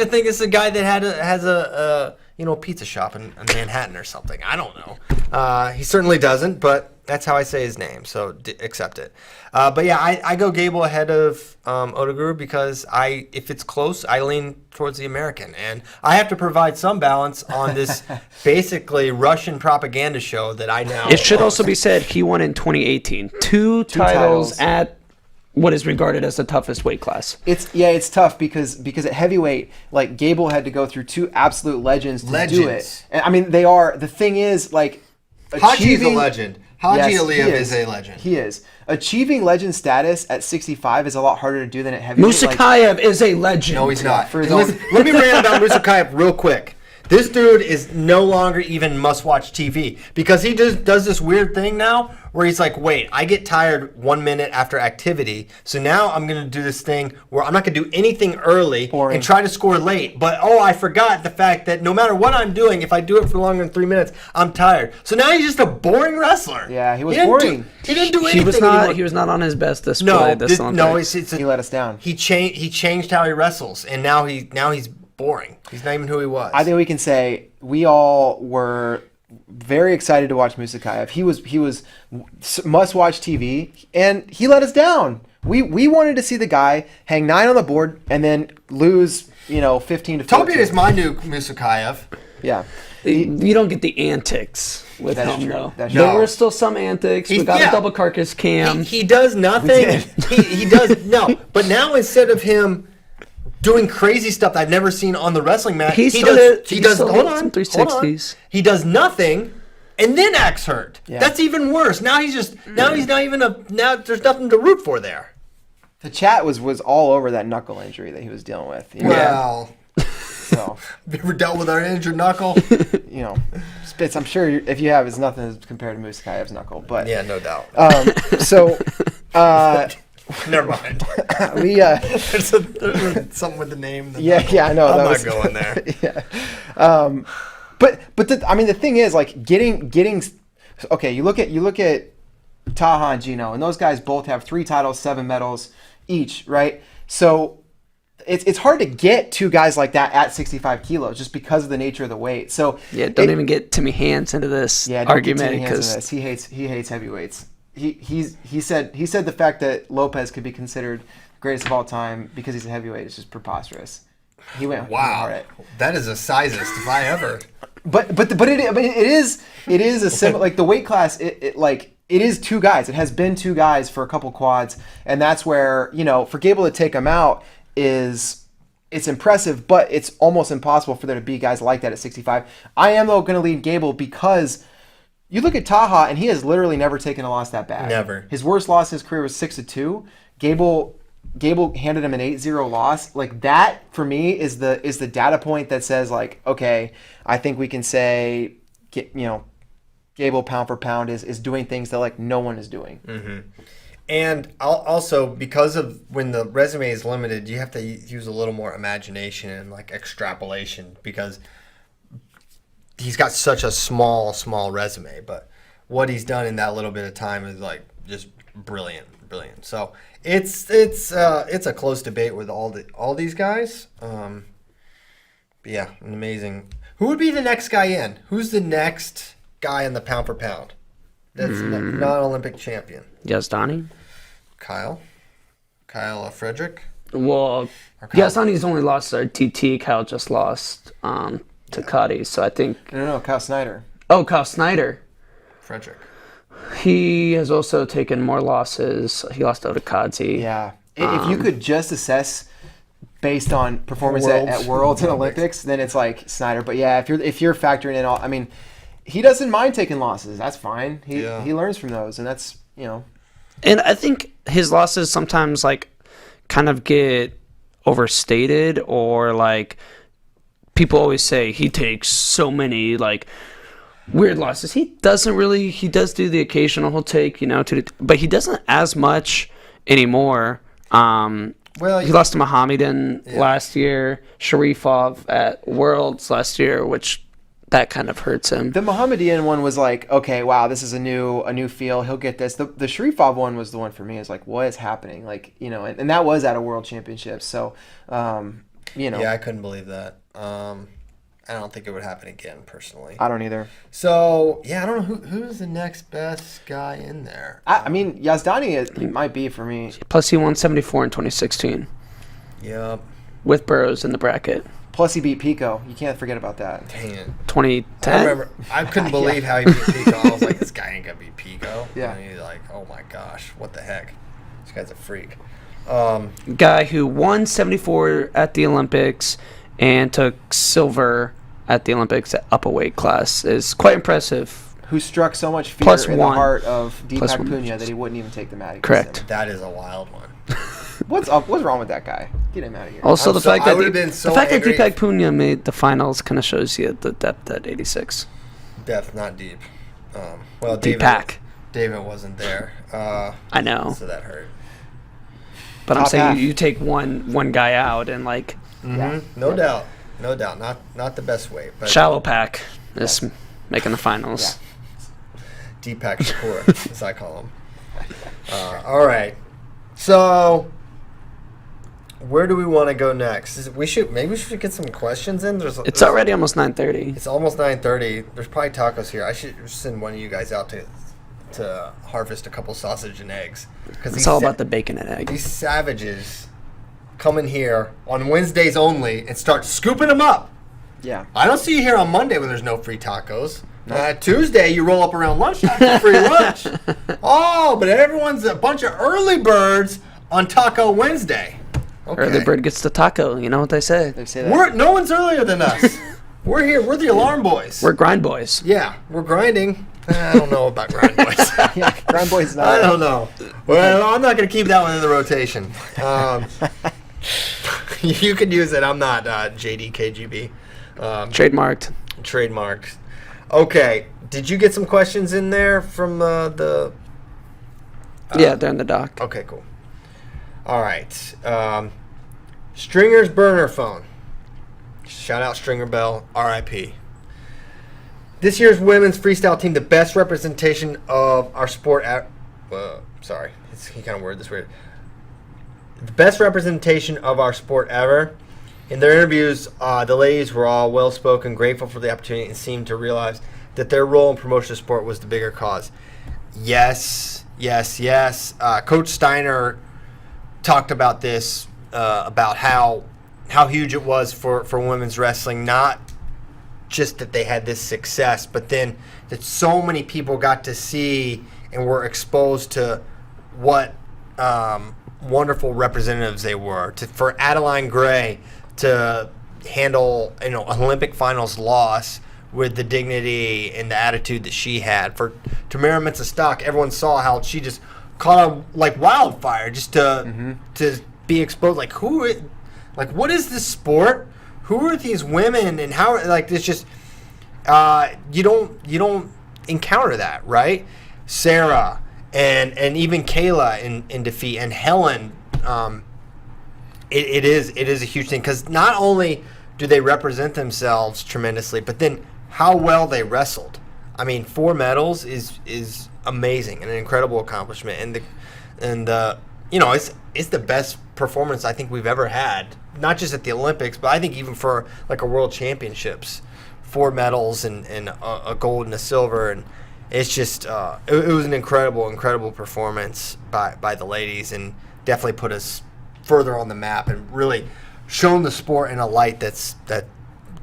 [SPEAKER 1] think it's a guy that has a pizza shop in Manhattan or something. I don't know. He certainly doesn't, but that's how I say his name, so accept it. But yeah, I go Gable ahead of Odaguru because if it's close, I lean towards the American, and I have to provide some balance on this basically Russian propaganda show that I now.
[SPEAKER 2] It should also be said he won in 2018. Two titles at what is regarded as the toughest weight class.
[SPEAKER 3] It's tough because at heavyweight, like Gable had to go through 2 absolute legends to do it. And, I mean, they are. The thing is, like,
[SPEAKER 1] Haji's a legend. Haji
[SPEAKER 3] Yes,
[SPEAKER 1] Aliyev
[SPEAKER 3] he
[SPEAKER 1] is a legend.
[SPEAKER 3] He is. Achieving legend status at 65 is a lot harder to do than at heavyweight.
[SPEAKER 2] Musakayev is a legend.
[SPEAKER 1] No, he's not.
[SPEAKER 3] for his
[SPEAKER 1] And
[SPEAKER 3] own-
[SPEAKER 1] let me rant about Musakayev real quick. This dude is no longer even must-watch TV because he just does this weird thing now where he's like, wait, I get tired 1 minute after activity, so now I'm going to do this thing where I'm not going to do anything early
[SPEAKER 3] Boring.
[SPEAKER 1] and try to score late. But, I forgot the fact that no matter what I'm doing, if I do it for longer than 3 minutes, I'm tired. So now he's just a boring wrestler.
[SPEAKER 3] Yeah, he was
[SPEAKER 1] didn't
[SPEAKER 3] boring.
[SPEAKER 1] He didn't do anything
[SPEAKER 2] He was not.
[SPEAKER 1] anymore.
[SPEAKER 2] He was not on his best display.
[SPEAKER 1] No,
[SPEAKER 2] this Olympics.
[SPEAKER 3] He let us down.
[SPEAKER 1] He changed how he wrestles, and now he's boring. He's not even who he was.
[SPEAKER 3] I think we can say we all were very excited to watch Musakayev. He was must-watch TV, and he let us down. We wanted to see the guy hang 9 on the board and then lose, 15 to 14.
[SPEAKER 1] Tobias is my new Musakayev.
[SPEAKER 3] Yeah.
[SPEAKER 2] You don't get the antics with
[SPEAKER 3] That's
[SPEAKER 2] him,
[SPEAKER 3] true.
[SPEAKER 2] though.
[SPEAKER 3] That's
[SPEAKER 2] There
[SPEAKER 1] true.
[SPEAKER 2] were still some antics. We got a double carcass cam.
[SPEAKER 1] He does nothing. He does no. But now instead of him doing crazy stuff that I've never seen on the wrestling mat,
[SPEAKER 2] He
[SPEAKER 1] he
[SPEAKER 2] still
[SPEAKER 1] does.
[SPEAKER 2] some
[SPEAKER 1] Hold on.
[SPEAKER 2] 360s.
[SPEAKER 1] He does nothing, and then acts hurt.
[SPEAKER 3] Yeah.
[SPEAKER 1] That's even worse. Now he's not even now. There's nothing to root for there.
[SPEAKER 3] The chat was all over that knuckle injury that he was dealing with.
[SPEAKER 1] Well,
[SPEAKER 3] So,
[SPEAKER 1] have you ever dealt with our injured knuckle?
[SPEAKER 3] Spitz, I'm sure if you have, it's nothing as compared to Musakayev's knuckle. But
[SPEAKER 1] Yeah, no doubt. Never mind.
[SPEAKER 3] we
[SPEAKER 1] There's something with the name.
[SPEAKER 3] yeah, I know.
[SPEAKER 1] I'm
[SPEAKER 3] that
[SPEAKER 1] not
[SPEAKER 3] was,
[SPEAKER 1] going there.
[SPEAKER 3] yeah. But the thing is, like, getting. Okay, you look at Taha and Gino, and those guys both have 3 titles, 7 medals each, right? So it's hard to get 2 guys like that at 65 kilos just because of the nature of the weight. So
[SPEAKER 2] Don't even get Timmy Hans into this
[SPEAKER 3] don't get
[SPEAKER 2] argument
[SPEAKER 3] Timmy Hands
[SPEAKER 2] because
[SPEAKER 3] into this. He hates heavyweights. He said the fact that Lopez could be considered greatest of all time because he's a heavyweight is just preposterous. He went hard
[SPEAKER 1] Wow,
[SPEAKER 3] at it.
[SPEAKER 1] that is a sizist if I ever.
[SPEAKER 3] But it is a similar, like, the weight class. It is 2 guys. It has been 2 guys for a couple quads, and that's where, for Gable to take him out it's impressive, but it's almost impossible for there to be guys like that at 65. I am, though, going to lead Gable because you look at Taha, and he has literally never taken a loss that bad.
[SPEAKER 1] Never.
[SPEAKER 3] His worst loss in his career was 6-2. Gable handed him an 8-0 loss. Like, that for me is the data point that says, like, okay, I think we can say, Gable pound for pound is doing things that, like, no one is doing.
[SPEAKER 1] Mm-hmm. And also, because of when the resume is limited, you have to use a little more imagination and, like, extrapolation because he's got such a small resume. But what he's done in that little bit of time is, like, just brilliant. So it's a close debate with all these guys. But yeah, an amazing. Who would be the next guy in? Who's the next guy in the pound for pound? That's not Olympic champion.
[SPEAKER 2] Yazdani.
[SPEAKER 1] Kyle Frederick.
[SPEAKER 2] Well, Yazdani's only lost to TT. Kyle just lost to Cuddy. So I think.
[SPEAKER 3] No, Kyle Snyder.
[SPEAKER 2] Oh, Kyle Snyder.
[SPEAKER 1] Frederick.
[SPEAKER 2] He has also taken more losses. He lost to Otakazi.
[SPEAKER 3] Yeah. If you could just assess based on performance at Worlds and Olympics, then it's like Snyder. But yeah, if you're factoring in all, I mean, he doesn't mind taking losses. That's fine. He learns from those, and that's,
[SPEAKER 2] And I think his losses sometimes, like, kind of get overstated, or, like, people always say he takes so many, like, weird losses. He does do the occasional he'll take, but he doesn't as much anymore.
[SPEAKER 1] Well,
[SPEAKER 2] he lost to Mohammedan last year, Sharifov at Worlds last year, which that kind of hurts him.
[SPEAKER 3] The Mohammedan one was like, okay, wow, this is a new feel. He'll get this. The Sharifov one was the one for me. It's like, what is happening? Like, and that was at a World Championship. So,
[SPEAKER 1] Yeah, I couldn't believe that. I don't think it would happen again, personally.
[SPEAKER 3] I don't either.
[SPEAKER 1] So, yeah, I don't know who's the next best guy in there.
[SPEAKER 3] I mean, Yazdani might be for me.
[SPEAKER 2] Plus, he won 74 in 2016.
[SPEAKER 1] Yep.
[SPEAKER 2] With Burroughs in the bracket.
[SPEAKER 3] Plus, he beat Pico. You can't forget about that.
[SPEAKER 1] Dang it.
[SPEAKER 2] 2010.
[SPEAKER 1] I couldn't believe how he beat Pico. I was like, this guy ain't gonna beat Pico.
[SPEAKER 3] Yeah.
[SPEAKER 1] And he's like, oh my gosh, what the heck? This guy's a freak.
[SPEAKER 2] Guy who won 74 at the Olympics and took silver at the Olympics at upper weight class is quite impressive.
[SPEAKER 3] Who struck so much fear
[SPEAKER 2] Plus
[SPEAKER 3] in
[SPEAKER 2] one.
[SPEAKER 3] the heart of
[SPEAKER 2] Plus
[SPEAKER 3] Deepak
[SPEAKER 2] one.
[SPEAKER 3] Punia that he wouldn't even take the mat against
[SPEAKER 2] Correct.
[SPEAKER 3] him.
[SPEAKER 1] That is a wild one.
[SPEAKER 3] What's up? What's wrong with that guy? Get him out of here.
[SPEAKER 2] Also, the fact
[SPEAKER 1] I
[SPEAKER 2] that
[SPEAKER 1] would've been so
[SPEAKER 2] the fact that
[SPEAKER 1] angry
[SPEAKER 2] Deepak
[SPEAKER 1] if-
[SPEAKER 2] Punia made the finals kind of shows you the depth at 86.
[SPEAKER 1] Depth, not deep. Well,
[SPEAKER 2] Deepak.
[SPEAKER 1] David wasn't there.
[SPEAKER 2] I know,
[SPEAKER 1] So that hurt.
[SPEAKER 2] but I'm
[SPEAKER 3] Top
[SPEAKER 2] saying
[SPEAKER 3] half.
[SPEAKER 2] you take one guy out and like
[SPEAKER 1] No doubt. No doubt. Not the best way, but
[SPEAKER 2] Shallow Pack is making the finals.
[SPEAKER 1] Deepak Shakur, as I call him. All right. So, where do we want to go next? Maybe we should get some questions in.
[SPEAKER 2] It's already almost 9:30.
[SPEAKER 1] It's almost 9:30. There's probably tacos here. I should send one of you guys out to harvest a couple sausage and eggs, because
[SPEAKER 2] It's all about the bacon and egg.
[SPEAKER 1] these savages come in here on Wednesdays only and start scooping them up.
[SPEAKER 3] Yeah.
[SPEAKER 1] I don't see you here on Monday when there's no free tacos. Tuesday, you roll up around lunchtime for free lunch. Oh, but everyone's a bunch of early birds on Taco Wednesday. Okay.
[SPEAKER 2] Early bird gets the taco. You know what they say.
[SPEAKER 3] They say that.
[SPEAKER 1] No one's earlier than us. We're here. We're the alarm boys.
[SPEAKER 2] We're grind boys.
[SPEAKER 1] Yeah, we're grinding. I don't know about grind boys.
[SPEAKER 3] Yeah, Grind Boy's not.
[SPEAKER 1] I don't know. Well, I'm not going to keep that one in the rotation. You can use it. I'm not JDKGB.
[SPEAKER 2] Trademarked.
[SPEAKER 1] Trademarked. Okay. Did you get some questions in there from the...
[SPEAKER 2] Yeah, they're in the dock.
[SPEAKER 1] Okay, cool. All right. Stringer's burner phone. Shout out Stringer Bell. R.I.P. This year's women's freestyle team, the best representation of our sport sorry. He kind of worded this weird. The best representation of our sport ever. In their interviews, the ladies were all well-spoken, grateful for the opportunity, and seemed to realize that their role in promotion of sport was the bigger cause. Yes. Coach Steiner talked about this, about how huge it was for women's wrestling, not just that they had this success, but then that so many people got to see and were exposed to what wonderful representatives they were. For Adeline Gray to handle an Olympic finals loss with the dignity and the attitude that she had. For Tamara Mensah-Stock, everyone saw how she just caught on like wildfire just to be exposed. What is this sport? Who are these women, and how? Like, it's just you don't encounter that, right? Sarah and even Kayla in defeat, and Helen. It is a huge thing, because not only do they represent themselves tremendously, but then how well they wrestled. I mean, 4 medals is amazing and an incredible accomplishment, and it's the best performance I think we've ever had, not just at the Olympics, but I think even for like a World Championships. 4 medals and a gold and a silver, and it's just it was an incredible performance by the ladies, and definitely put us further on the map and really shown the sport in a light that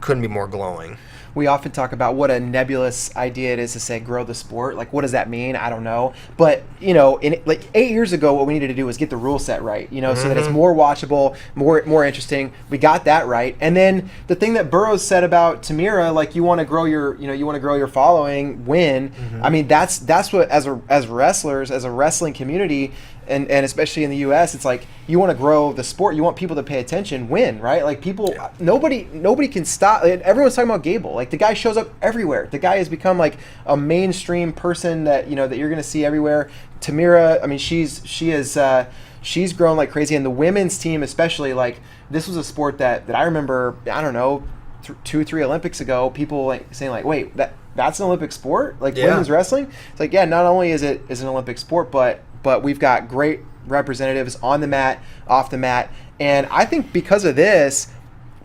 [SPEAKER 1] couldn't be more glowing.
[SPEAKER 3] We often talk about what a nebulous idea it is to say grow the sport. Like, what does that mean? I don't know. But, like 8 years ago, what we needed to do was get the rule set right, so that it's more watchable, more interesting. We got that right. And then the thing that Burroughs said about Tamira, like, you want to grow your following, win. I mean, that's what, as wrestlers, as a wrestling community, and especially in the U.S., it's like you want to grow the sport. You want people to pay attention, win, right? Like, people, nobody can stop. Everyone's talking about Gable. Like, the guy shows up everywhere. The guy has become like a mainstream person that that you're going to see everywhere. Tamira, I mean, she's grown like crazy, and the women's team especially. Like, this was a sport that I remember. I don't know, 2-3 Olympics ago, people like saying like, wait, that's an Olympic sport, like women's wrestling. It's like, yeah, not only is it an Olympic sport, but we've got great representatives on the mat, off the mat. And I think because of this,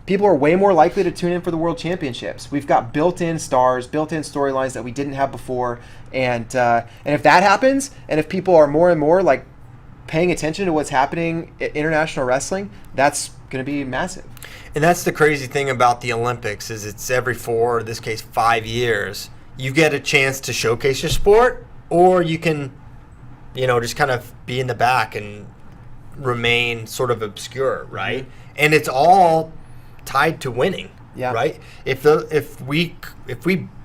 [SPEAKER 3] people are way more likely to tune in for the World Championships. We've got built-in stars, built-in storylines that we didn't have before. And if that happens, and if people are more and more like paying attention to what's happening in international wrestling, that's going to be massive.
[SPEAKER 1] And that's the crazy thing about the Olympics, is it's every 4, or in this case 5 years, you get a chance to showcase your sport, or you can just kind of be in the back and remain sort of obscure, right? And it's all tied to winning, right? If we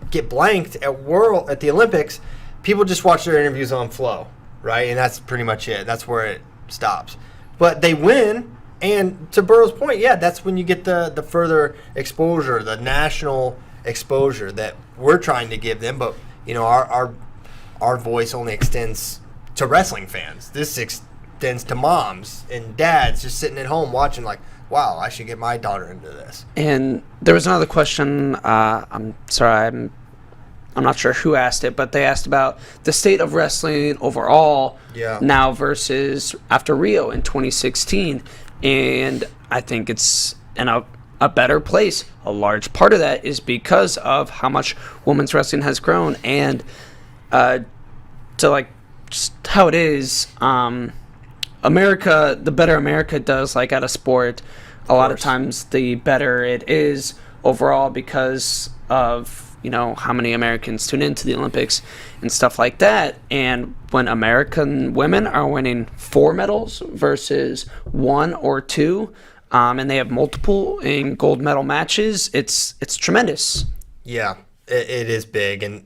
[SPEAKER 1] get blanked at the Olympics, people just watch their interviews on Flow, right? And that's pretty much it. That's where it stops. but they win. And to Burrow's point, yeah, that's when you get the further exposure, the national exposure that we're trying to give them. But our voice only extends to wrestling fans. This extends to moms and dads just sitting at home watching, like, wow, I should get my daughter into this.
[SPEAKER 2] And there was another question. I'm sorry, I'm not sure who asked it, but they asked about the state of wrestling overall now versus after Rio in 2016. And I think it's in a better place. A large part of that is because of how much women's wrestling has grown. And to like just how it is, America, the better America does like at a sport, a lot of times the better it is overall because of how many Americans tune into the Olympics and stuff like that. And when American women are winning 4 medals versus 1 or 2, and they have multiple in gold medal matches, it's tremendous.
[SPEAKER 1] Yeah, it is big. And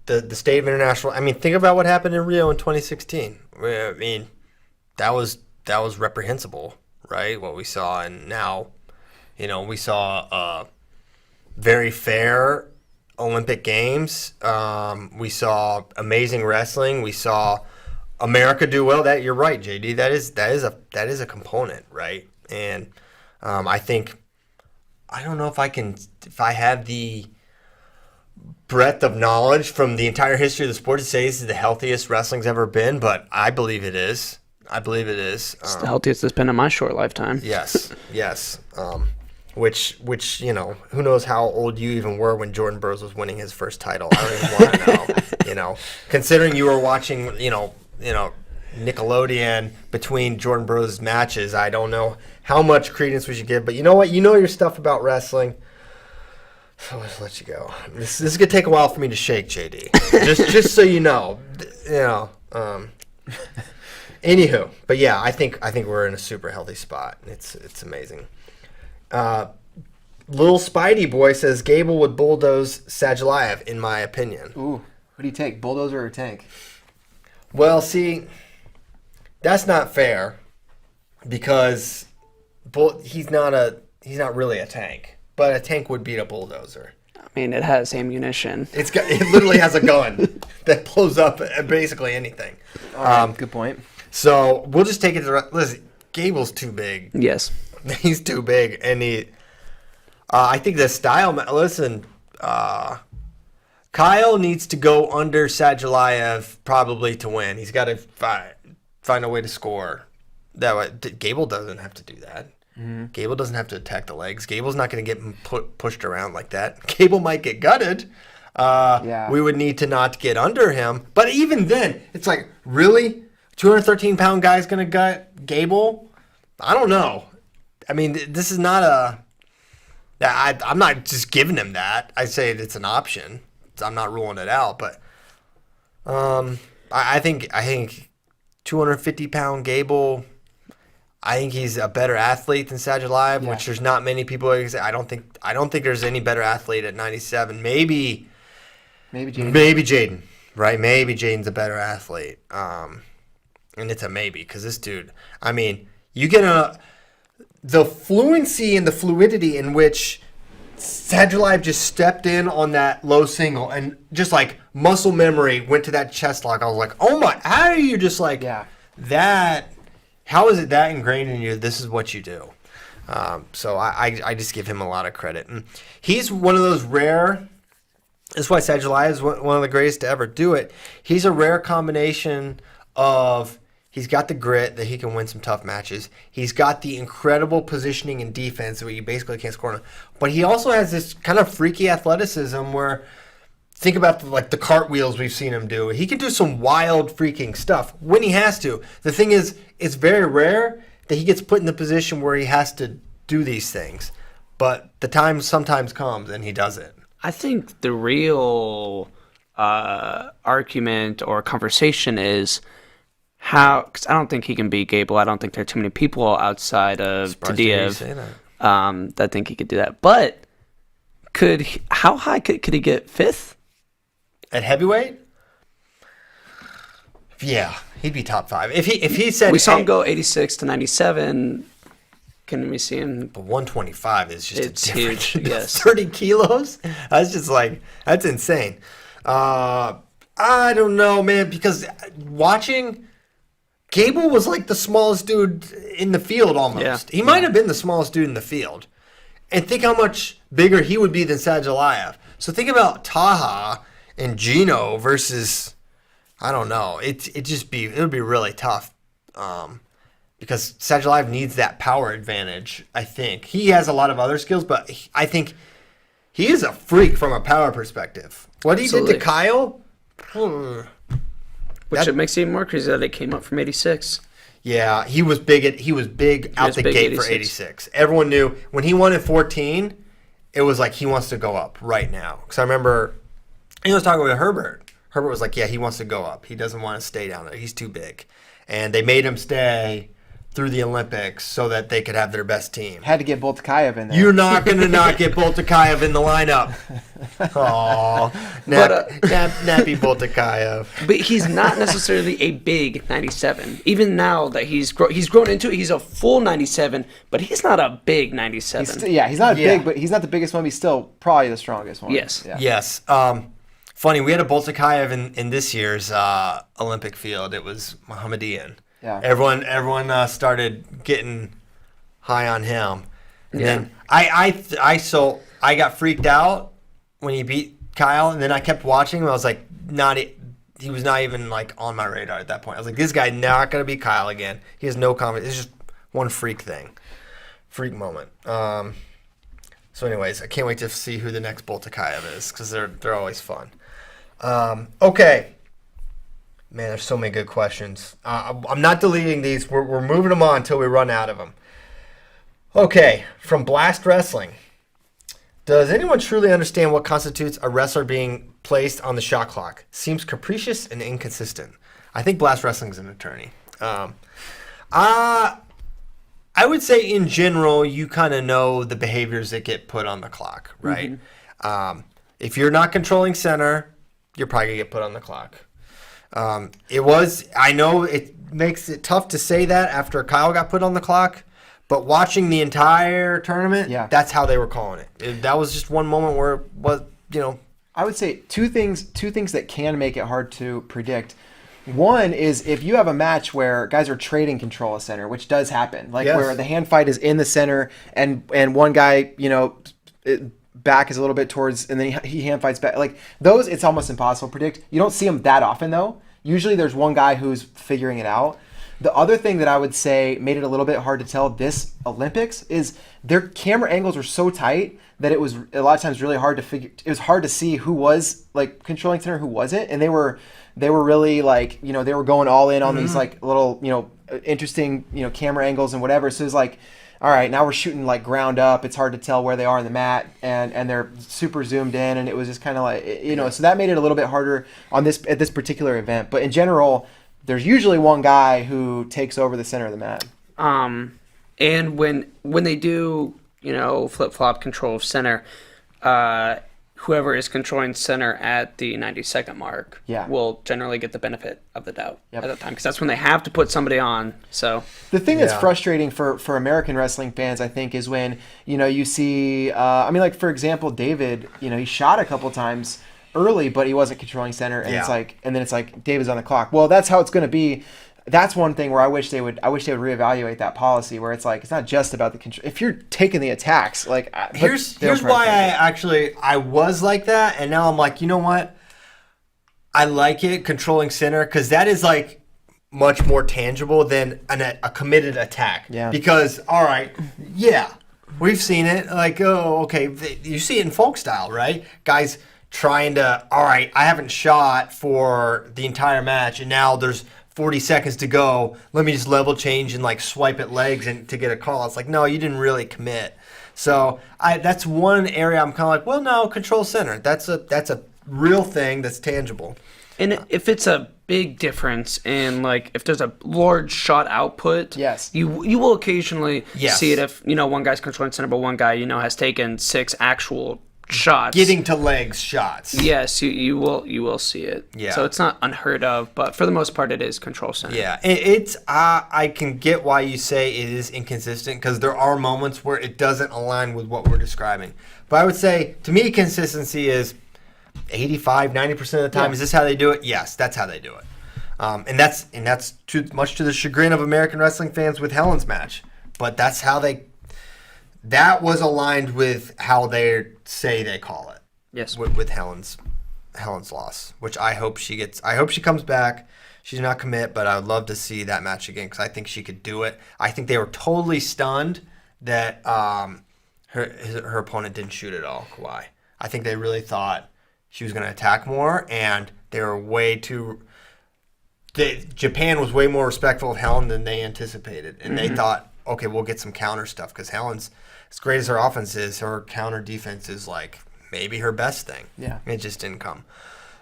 [SPEAKER 1] the state of international, I mean, think about what happened in Rio in 2016. I mean, that was reprehensible, right? What we saw. And now, we saw very fair Olympic Games. We saw amazing wrestling. We saw America do well. That you're right, JD. That is a component, right? And I think I don't know if I have the breadth of knowledge from the entire history of the sport to say this is the healthiest wrestling's ever been, but I believe it is.
[SPEAKER 2] It's the healthiest it's been in my short lifetime.
[SPEAKER 1] Yes. Which who knows how old you even were when Jordan Burroughs was winning his first title. I don't even want to know. Considering you were watching, Nickelodeon between Jordan Burroughs' matches, I don't know how much credence we should give. But you know what? You know your stuff about wrestling. So let's let you go. This is gonna take a while for me to shake, JD. just so you know. Anywho, but yeah, I think we're in a super healthy spot. It's amazing. Little Spidey boy says Gable would bulldoze Sajalayev, in my opinion.
[SPEAKER 3] Ooh, what do you take, bulldozer or tank?
[SPEAKER 1] Well, see, that's not fair because he's not really a tank, but a tank would beat a bulldozer.
[SPEAKER 2] I mean, it has ammunition.
[SPEAKER 1] It literally has a gun that blows up basically anything.
[SPEAKER 3] Good point.
[SPEAKER 1] So we'll just take it to listen. Gable's too big.
[SPEAKER 2] Yes.
[SPEAKER 1] He's too big, and I think the style. Listen, Kyle needs to go under Sajalayev probably to win. He's got to find a way to score. That way, Gable doesn't have to do that. Mm-hmm. Gable doesn't have to attack the legs. Gable's not going to get pushed around like that. Gable might get gutted. We would need to not get under him. But even then, it's like, really? 213-pound guy's going to gut Gable? I don't know. I mean, this is not I'm not just giving him that. I say it's an option. I'm not ruling it out. But I think 250-pound Gable, I think he's a better athlete than Sajalayev, which there's not many people. I don't think there's any better athlete at 97. Maybe Jaden, right? Maybe Jaden's a better athlete. And it's a maybe because this dude, I mean, you get the fluency and the fluidity in which Sajalayev just stepped in on that low single and just like muscle memory went to that chest lock. I was like, oh my, how are you just like that? How is it that ingrained in you? This is what you do. So I just give him a lot of credit. And he's one of those rare, that's why Sajalayev is one of the greatest to ever do it. He's a rare combination of, he's got the grit that he can win some tough matches. He's got the incredible positioning and defense where you basically can't score on him. But he also has this kind of freaky athleticism where, think about the cartwheels we've seen him do. He can do some wild freaking stuff when he has to. The thing is, it's very rare that he gets put in the position where he has to do these things. But the time sometimes comes and he does it.
[SPEAKER 2] I think the real argument or conversation is how, because I don't think he can beat Gable. I don't think there are too many people outside of Tadiev that think he could do that. But how high could he get? 5th?
[SPEAKER 1] At heavyweight? Yeah, he'd be top 5. If he said
[SPEAKER 2] We saw him
[SPEAKER 1] hey,
[SPEAKER 2] go 86 to 97. Can we see him?
[SPEAKER 1] but 125 is just
[SPEAKER 2] It's
[SPEAKER 1] a different
[SPEAKER 2] huge, yes.
[SPEAKER 1] 30 kilos. That's just like that's insane. I don't know, man, because watching Gable was like the smallest dude in the field almost.
[SPEAKER 2] Yeah.
[SPEAKER 1] He might have been the smallest dude in the field. And think how much bigger he would be than Sadulayev. So think about Taha and Gino versus, I don't know. It would be really tough. Because Sadulayev needs that power advantage, I think. He has a lot of other skills, but I think he is a freak from a power perspective. What he did
[SPEAKER 2] Absolutely.
[SPEAKER 1] to Kyle?
[SPEAKER 2] Which it makes it even more crazy that they came up from 86.
[SPEAKER 1] Yeah, he was big out
[SPEAKER 2] was
[SPEAKER 1] the
[SPEAKER 2] big
[SPEAKER 1] gate
[SPEAKER 2] 86.
[SPEAKER 1] for 86. Everyone knew when he won in 14, it was like he wants to go up right now. Because I remember he was talking with Herbert. Herbert was like, yeah, he wants to go up. He doesn't want to stay down there. He's too big. And they made him stay through the Olympics so that they could have their best team.
[SPEAKER 3] Had to get Boltakayev in there.
[SPEAKER 1] You're not going to not get Boltakayev in the lineup. Aw, nappy Boltakayev.
[SPEAKER 2] But he's not necessarily a big 97. Even now that he's grown into it, he's a full 97, but he's not a big 97.
[SPEAKER 3] He's not
[SPEAKER 1] Yeah.
[SPEAKER 3] big, but he's not the biggest one. But he's still probably the strongest one.
[SPEAKER 2] Yes.
[SPEAKER 3] Yeah.
[SPEAKER 1] Yes. Funny, we had a Boltakayev in this year's Olympic field. It was Mohammedan.
[SPEAKER 3] Yeah.
[SPEAKER 1] Everyone started getting high on him. And then I got freaked out when he beat Kyle, and then I kept watching him. I was like, he was not even like on my radar at that point. I was like, this guy not gonna beat Kyle again. He has no confidence. It's just one freak moment. So, anyways, I can't wait to see who the next Boltakayev is because they're always fun. Okay. Man, there's so many good questions. I'm not deleting these. We're moving them on until we run out of them. Okay, from Blast Wrestling. Does anyone truly understand what constitutes a wrestler being placed on the shot clock? Seems capricious and inconsistent. I think Blast Wrestling is an attorney. I would say in general, you kind of know the behaviors that get put on the clock, right? Mm-hmm. If you're not controlling center, you're probably going to get put on the clock. I know it makes it tough to say that after Kyle got put on the clock, but watching the entire tournament, that's how they were calling it. That was just one moment where it was,
[SPEAKER 3] I would say two things that can make it hard to predict. One is if you have a match where guys are trading control of center, which does happen, where the hand fight is in the center and one guy, back is a little bit towards, and then he hand fights back. Like those, it's almost impossible to predict. You don't see them that often though. Usually there's one guy who's figuring it out. The other thing that I would say made it a little bit hard to tell this Olympics is their camera angles were so tight that it was a lot of times really hard to figure. It was hard to see who was like controlling center, who wasn't, and they were really like they were going all in on these like little interesting camera angles and whatever. So it was like, all right, now we're shooting like ground up. It's hard to tell where they are on the mat, and they're super zoomed in, and it was just kind of like So that made it a little bit harder at this particular event. But in general, there's usually one guy who takes over the center of the mat.
[SPEAKER 2] And when they do flip flop control of center, whoever is controlling center at the 90-second mark will generally get the benefit of the doubt at that time, because that's when they have to put somebody on. So
[SPEAKER 3] the thing that's frustrating for American wrestling fans, I think, is when you see like for example David, he shot a couple times early but he wasn't controlling center, and it's like David's on the clock. Well, that's how it's going to be. That's one thing where I wish they would reevaluate that policy, where it's like it's not just about the control. If you're taking the attacks, like
[SPEAKER 1] here's why I was like that, and now I'm like, you know what? I like it controlling center because that is like much more tangible than a committed attack.
[SPEAKER 3] Yeah.
[SPEAKER 1] Because we've seen it. Like, oh, okay, you see it in folk style, right? Guys trying to, all right, I haven't shot for the entire match, and now there's 40 seconds to go. Let me just level change and like swipe at legs and to get a call. It's like, no, you didn't really commit. So that's one area I'm kind of like, well, no, control center. That's a real thing that's tangible.
[SPEAKER 2] And if it's a big difference in like if there's a large shot output, you will occasionally see it if one guy's controlling center, but one guy has taken 6 actual shots.
[SPEAKER 1] getting to legs shots.
[SPEAKER 2] Yes, you will see it.
[SPEAKER 1] Yeah.
[SPEAKER 2] So it's not unheard of, but for the most part, it is control center.
[SPEAKER 1] Yeah, it's I can get why you say it is inconsistent because there are moments where it doesn't align with what we're describing. But I would say, to me, consistency is 85, 90% of the time.
[SPEAKER 3] Yeah.
[SPEAKER 1] Is this how they do it? Yes, that's how they do it. And that's too much to the chagrin of American wrestling fans with Helen's match. But that's how that was aligned with how they say they call it.
[SPEAKER 2] Yes.
[SPEAKER 1] With Helen's loss, which I hope she gets. I hope she comes back. She's not commit, but I would love to see that match again because I think she could do it. I think they were totally stunned that her opponent didn't shoot at all, Kawhi. I think they really thought she was going to attack more, and they were way too. Japan was way more respectful of Helen than they anticipated, and they thought, okay, we'll get some counter stuff because Helen's, as great as her offense is, her counter defense is like maybe her best thing.
[SPEAKER 3] Yeah.
[SPEAKER 1] It just didn't come.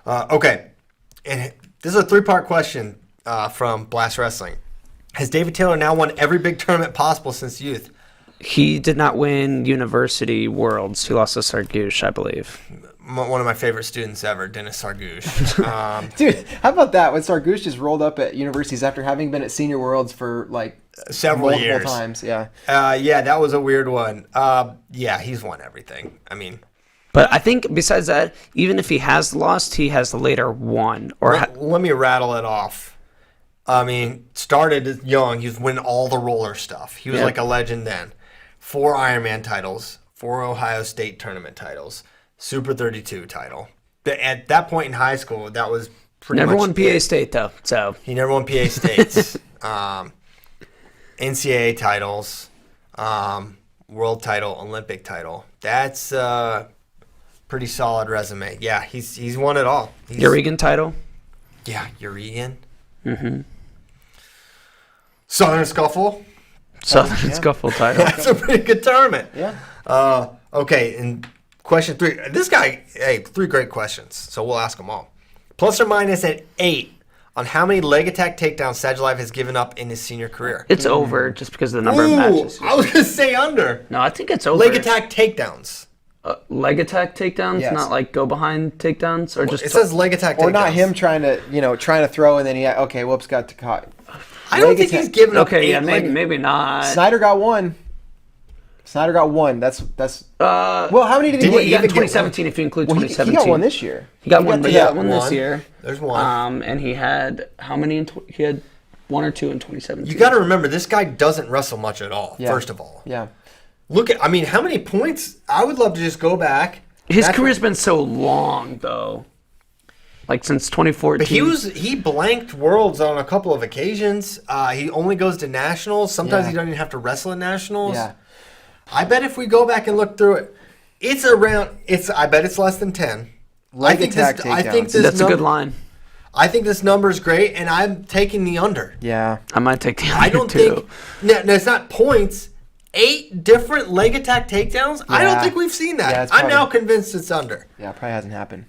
[SPEAKER 1] Okay, and this is a 3-part question from Blast Wrestling. Has David Taylor now won every big tournament possible since youth?
[SPEAKER 2] He did not win University Worlds. He lost to Sargouche, I believe.
[SPEAKER 1] One of my favorite students ever, Dennis Sargouche.
[SPEAKER 3] Dude, how about that? When Sargouche just rolled up at universities after having been at Senior Worlds for like
[SPEAKER 1] Several
[SPEAKER 3] multiple
[SPEAKER 1] years.
[SPEAKER 3] times. Yeah.
[SPEAKER 1] Yeah, that was a weird one. Yeah, he's won everything. I mean,
[SPEAKER 2] But I think besides that, even if he has lost, he has later won.
[SPEAKER 1] let me rattle it off. I mean, started young. He was winning all the roller stuff. He was like a legend then. 4 Ironman titles, 4 Ohio State tournament titles, Super 32 title. At that point in high school, that was pretty
[SPEAKER 2] Never
[SPEAKER 1] much
[SPEAKER 2] won PA
[SPEAKER 1] it.
[SPEAKER 2] State though. So
[SPEAKER 1] He never won PA States. NCAA titles, world title, Olympic title. That's pretty solid resume. Yeah, he's won it all.
[SPEAKER 2] Eureka title.
[SPEAKER 1] Yeah, Eureka. Mm-hmm. Southern Scuffle.
[SPEAKER 2] Southern Scuffle title.
[SPEAKER 1] That's a pretty good tournament.
[SPEAKER 3] Yeah.
[SPEAKER 1] Okay, and question 3. This guy, 3 great questions, so we'll ask them all. Plus or minus at 8 on how many leg attack takedowns Sadulayev has given up in his senior career.
[SPEAKER 2] It's over just because of the number of matches.
[SPEAKER 1] I was going to say under.
[SPEAKER 2] No, I think it's over.
[SPEAKER 1] Leg attack takedowns.
[SPEAKER 2] Leg attack takedowns,
[SPEAKER 3] Yes.
[SPEAKER 2] not like go behind takedowns, or just
[SPEAKER 1] It says leg attack takedowns.
[SPEAKER 3] Or not him trying to throw and then whoops, got to caught.
[SPEAKER 1] I don't
[SPEAKER 3] leg
[SPEAKER 1] think
[SPEAKER 3] attack.
[SPEAKER 1] he's given up
[SPEAKER 2] Okay,
[SPEAKER 1] 8
[SPEAKER 2] yeah,
[SPEAKER 1] leg-
[SPEAKER 2] maybe not.
[SPEAKER 3] Snyder got one. That's. Well, how many did he
[SPEAKER 2] Well,
[SPEAKER 3] get?
[SPEAKER 2] he got in
[SPEAKER 1] even get
[SPEAKER 2] 2017 if you include
[SPEAKER 3] Well, he
[SPEAKER 2] 2017.
[SPEAKER 3] got one this year.
[SPEAKER 2] He got one,
[SPEAKER 3] to-
[SPEAKER 2] he
[SPEAKER 3] yeah,
[SPEAKER 2] got one this
[SPEAKER 1] one.
[SPEAKER 2] year.
[SPEAKER 1] There's one.
[SPEAKER 2] And he had how many? He had 1 or 2 in 2017.
[SPEAKER 1] You got to remember, this guy doesn't wrestle much at all,
[SPEAKER 3] Yeah.
[SPEAKER 1] first of all.
[SPEAKER 3] Yeah.
[SPEAKER 1] Look at, how many points? I would love to just go back.
[SPEAKER 2] His
[SPEAKER 1] That's
[SPEAKER 2] career's
[SPEAKER 1] what-
[SPEAKER 2] been so long, though. Like since 2014.
[SPEAKER 1] But he blanked worlds on a couple of occasions. He only goes to nationals. Sometimes
[SPEAKER 3] Yeah.
[SPEAKER 1] he doesn't even have to wrestle in nationals.
[SPEAKER 3] Yeah.
[SPEAKER 1] I bet if we go back and look through it, I bet it's less than 10.
[SPEAKER 3] Leg attack takedowns.
[SPEAKER 2] That's a good line.
[SPEAKER 1] I think this number is great, and I'm taking the under.
[SPEAKER 3] Yeah.
[SPEAKER 2] I might take the
[SPEAKER 1] I
[SPEAKER 2] under
[SPEAKER 1] don't
[SPEAKER 2] too.
[SPEAKER 1] think. No, it's not points. 8 different leg attack takedowns? I don't
[SPEAKER 3] Yeah.
[SPEAKER 1] think we've seen that.
[SPEAKER 3] Yeah, it's
[SPEAKER 1] I'm
[SPEAKER 3] probably-
[SPEAKER 1] now convinced it's under.
[SPEAKER 3] Yeah. Probably hasn't happened.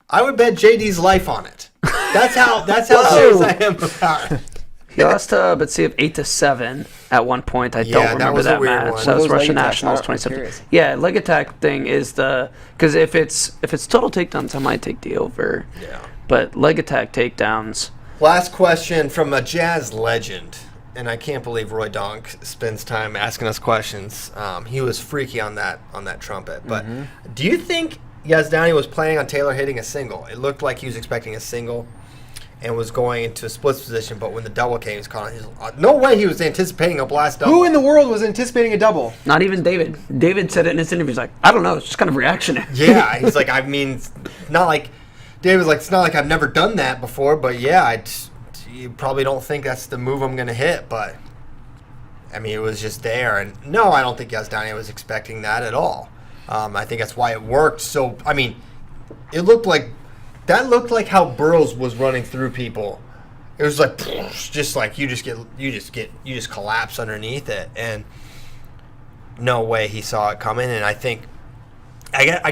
[SPEAKER 1] I would bet JD's life on it. That's how serious I am about it.
[SPEAKER 2] He lost to Batsev 8-7 at one point. I
[SPEAKER 1] Yeah,
[SPEAKER 2] don't
[SPEAKER 1] that
[SPEAKER 2] remember
[SPEAKER 1] was a
[SPEAKER 2] that
[SPEAKER 1] weird
[SPEAKER 2] match.
[SPEAKER 1] one.
[SPEAKER 2] That was
[SPEAKER 3] What were those
[SPEAKER 2] Russian
[SPEAKER 3] leg attacks?
[SPEAKER 2] Nationals
[SPEAKER 3] I'm
[SPEAKER 2] 2017.
[SPEAKER 3] curious.
[SPEAKER 2] Yeah, leg attack thing is because if it's total takedowns, I might take the over.
[SPEAKER 1] Yeah.
[SPEAKER 2] But leg attack takedowns.
[SPEAKER 1] Last question from a jazz legend, and I can't believe Roy Donk spends time asking us questions. He was freaky on that trumpet. But do you think Yazdani was planning on Taylor hitting a single? It looked like he was expecting a single and was going into a splits position, but when the double came, he was caught. No way he was anticipating a blast double.
[SPEAKER 3] Who in the world was anticipating a double?
[SPEAKER 2] Not even David. David said it in his interview. He's like, I don't know. It's just kind of reactionary.
[SPEAKER 1] Yeah, he's like, it's not like David was like, it's not like I've never done that before, but yeah, you probably don't think that's the move I'm going to hit, but I mean, it was just there. And no, I don't think Yazdani was expecting that at all. I think that's why it worked. So, I mean, it looked like how Burroughs was running through people. It was like just like you just collapse underneath it, and no way he saw it coming. And I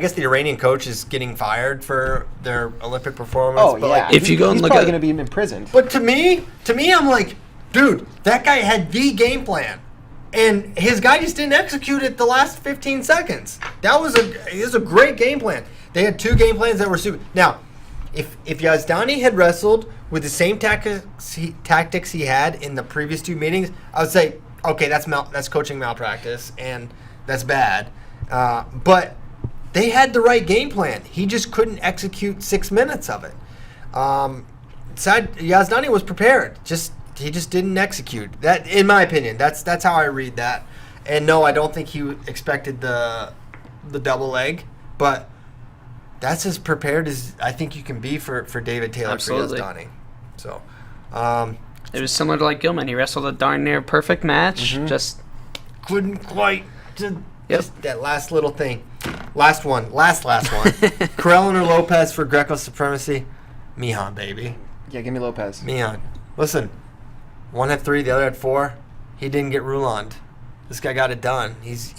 [SPEAKER 1] guess the Iranian coach is getting fired for their Olympic performance.
[SPEAKER 3] Oh
[SPEAKER 1] but
[SPEAKER 3] yeah.
[SPEAKER 1] like,
[SPEAKER 2] if you go and
[SPEAKER 3] he's
[SPEAKER 2] look
[SPEAKER 3] probably
[SPEAKER 2] at-
[SPEAKER 3] going to be imprisoned.
[SPEAKER 1] but to me, I'm like, dude, that guy had the game plan. And his guy just didn't execute it the last 15 seconds. It was a great game plan. They had 2 game plans that were super. Now, if Yazdani had wrestled with the same tactics he had in the previous 2 meetings, I would say, okay, that's coaching malpractice, and that's bad. But they had the right game plan. He just couldn't execute 6 minutes of it. Yazdani was prepared. He just didn't execute. That, in my opinion, that's how I read that. And no, I don't think he expected the double leg, but that's as prepared as I think you can be for David Taylor.
[SPEAKER 2] Absolutely.
[SPEAKER 1] For Yazdani. So,
[SPEAKER 2] it was similar to like Gilman. He wrestled a darn near perfect match. Just
[SPEAKER 1] couldn't quite. Just that last little thing. Last one. Carellin or Lopez for Greco supremacy? Mihan, baby.
[SPEAKER 3] Yeah, give me Lopez.
[SPEAKER 1] Mihan. Listen, one had 3, the other had 4. He didn't get Ruland. This guy got it done. He's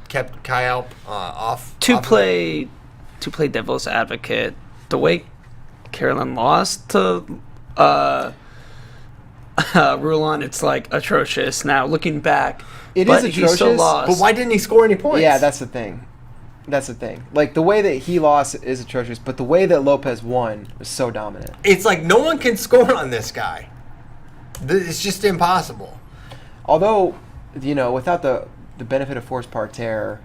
[SPEAKER 1] kept Kai Alp off.
[SPEAKER 2] to play devil's advocate, the way Carolyn lost to Rulon, it's like atrocious. Now looking back,
[SPEAKER 3] It
[SPEAKER 2] but
[SPEAKER 3] is
[SPEAKER 2] he still
[SPEAKER 3] atrocious,
[SPEAKER 2] lost.
[SPEAKER 1] But why didn't he score any points?
[SPEAKER 3] Yeah, that's the thing. Like, the way that he lost is atrocious, but the way that Lopez won was so dominant.
[SPEAKER 1] It's like no one can score on this guy. It's just impossible.
[SPEAKER 3] Although, without the benefit of forced parterre,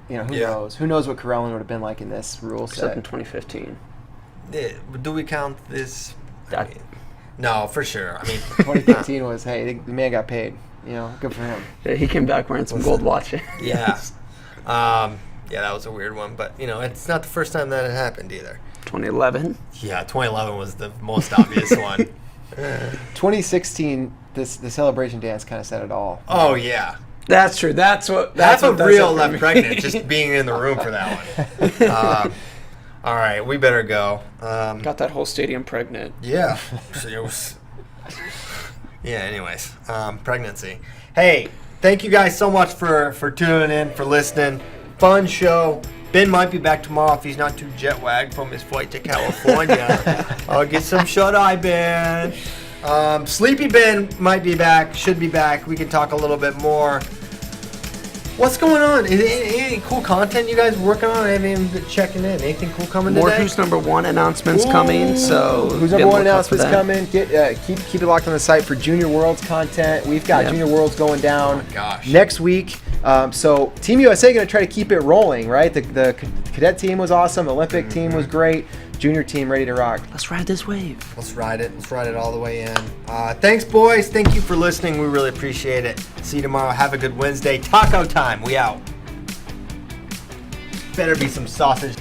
[SPEAKER 3] who knows? Who knows what Carellin would have been like in this rule
[SPEAKER 2] Except in
[SPEAKER 3] set?
[SPEAKER 2] 2015.
[SPEAKER 1] Do we count this?
[SPEAKER 2] That-
[SPEAKER 1] No, for sure. I mean,
[SPEAKER 3] 2015 was, hey, the man got paid. Good for him.
[SPEAKER 2] Yeah, he came back wearing some gold watches.
[SPEAKER 1] yeah. Yeah, that was a weird one, but it's not the first time that it happened either.
[SPEAKER 2] 2011.
[SPEAKER 1] Yeah, 2011 was the most obvious one.
[SPEAKER 3] 2016, the celebration dance kind of said it all.
[SPEAKER 1] Oh yeah,
[SPEAKER 2] That's true. That's
[SPEAKER 1] half
[SPEAKER 2] what does
[SPEAKER 1] of
[SPEAKER 2] it
[SPEAKER 1] real
[SPEAKER 2] for
[SPEAKER 1] left
[SPEAKER 2] me.
[SPEAKER 1] pregnant just being in the room for that one. All right, we better go.
[SPEAKER 2] Got that whole stadium pregnant.
[SPEAKER 1] Yeah. Yeah. Anyways, pregnancy. Hey, thank you guys so much for tuning in, for listening. Fun show. Ben might be back tomorrow if he's not too jet wagged from his flight to California. I'll get some shut-eye, Ben. Sleepy Ben might be back, should be back. We can talk a little bit more. What's going on? Is any cool content you guys working on? I haven't even been checking in. Anything cool coming
[SPEAKER 2] More
[SPEAKER 1] today?
[SPEAKER 2] Who's Number One announcements coming. So
[SPEAKER 3] Who's
[SPEAKER 2] be
[SPEAKER 3] Number
[SPEAKER 2] on
[SPEAKER 3] One
[SPEAKER 2] the lookout for
[SPEAKER 3] announcements
[SPEAKER 2] that.
[SPEAKER 3] coming. Keep it locked on the site for Junior Worlds content. We've got
[SPEAKER 2] Yep.
[SPEAKER 3] Junior Worlds going down
[SPEAKER 1] gosh.
[SPEAKER 3] next week. So Team USA going to try to keep it rolling, right? The cadet team was awesome. The Olympic team was great. Junior team ready to rock.
[SPEAKER 2] Let's ride this wave.
[SPEAKER 1] Let's ride it. Let's ride it all the way in. Thanks, boys. Thank you for listening. We really appreciate it. See you tomorrow. Have a good Wednesday. Taco time. We out. Better be some sausage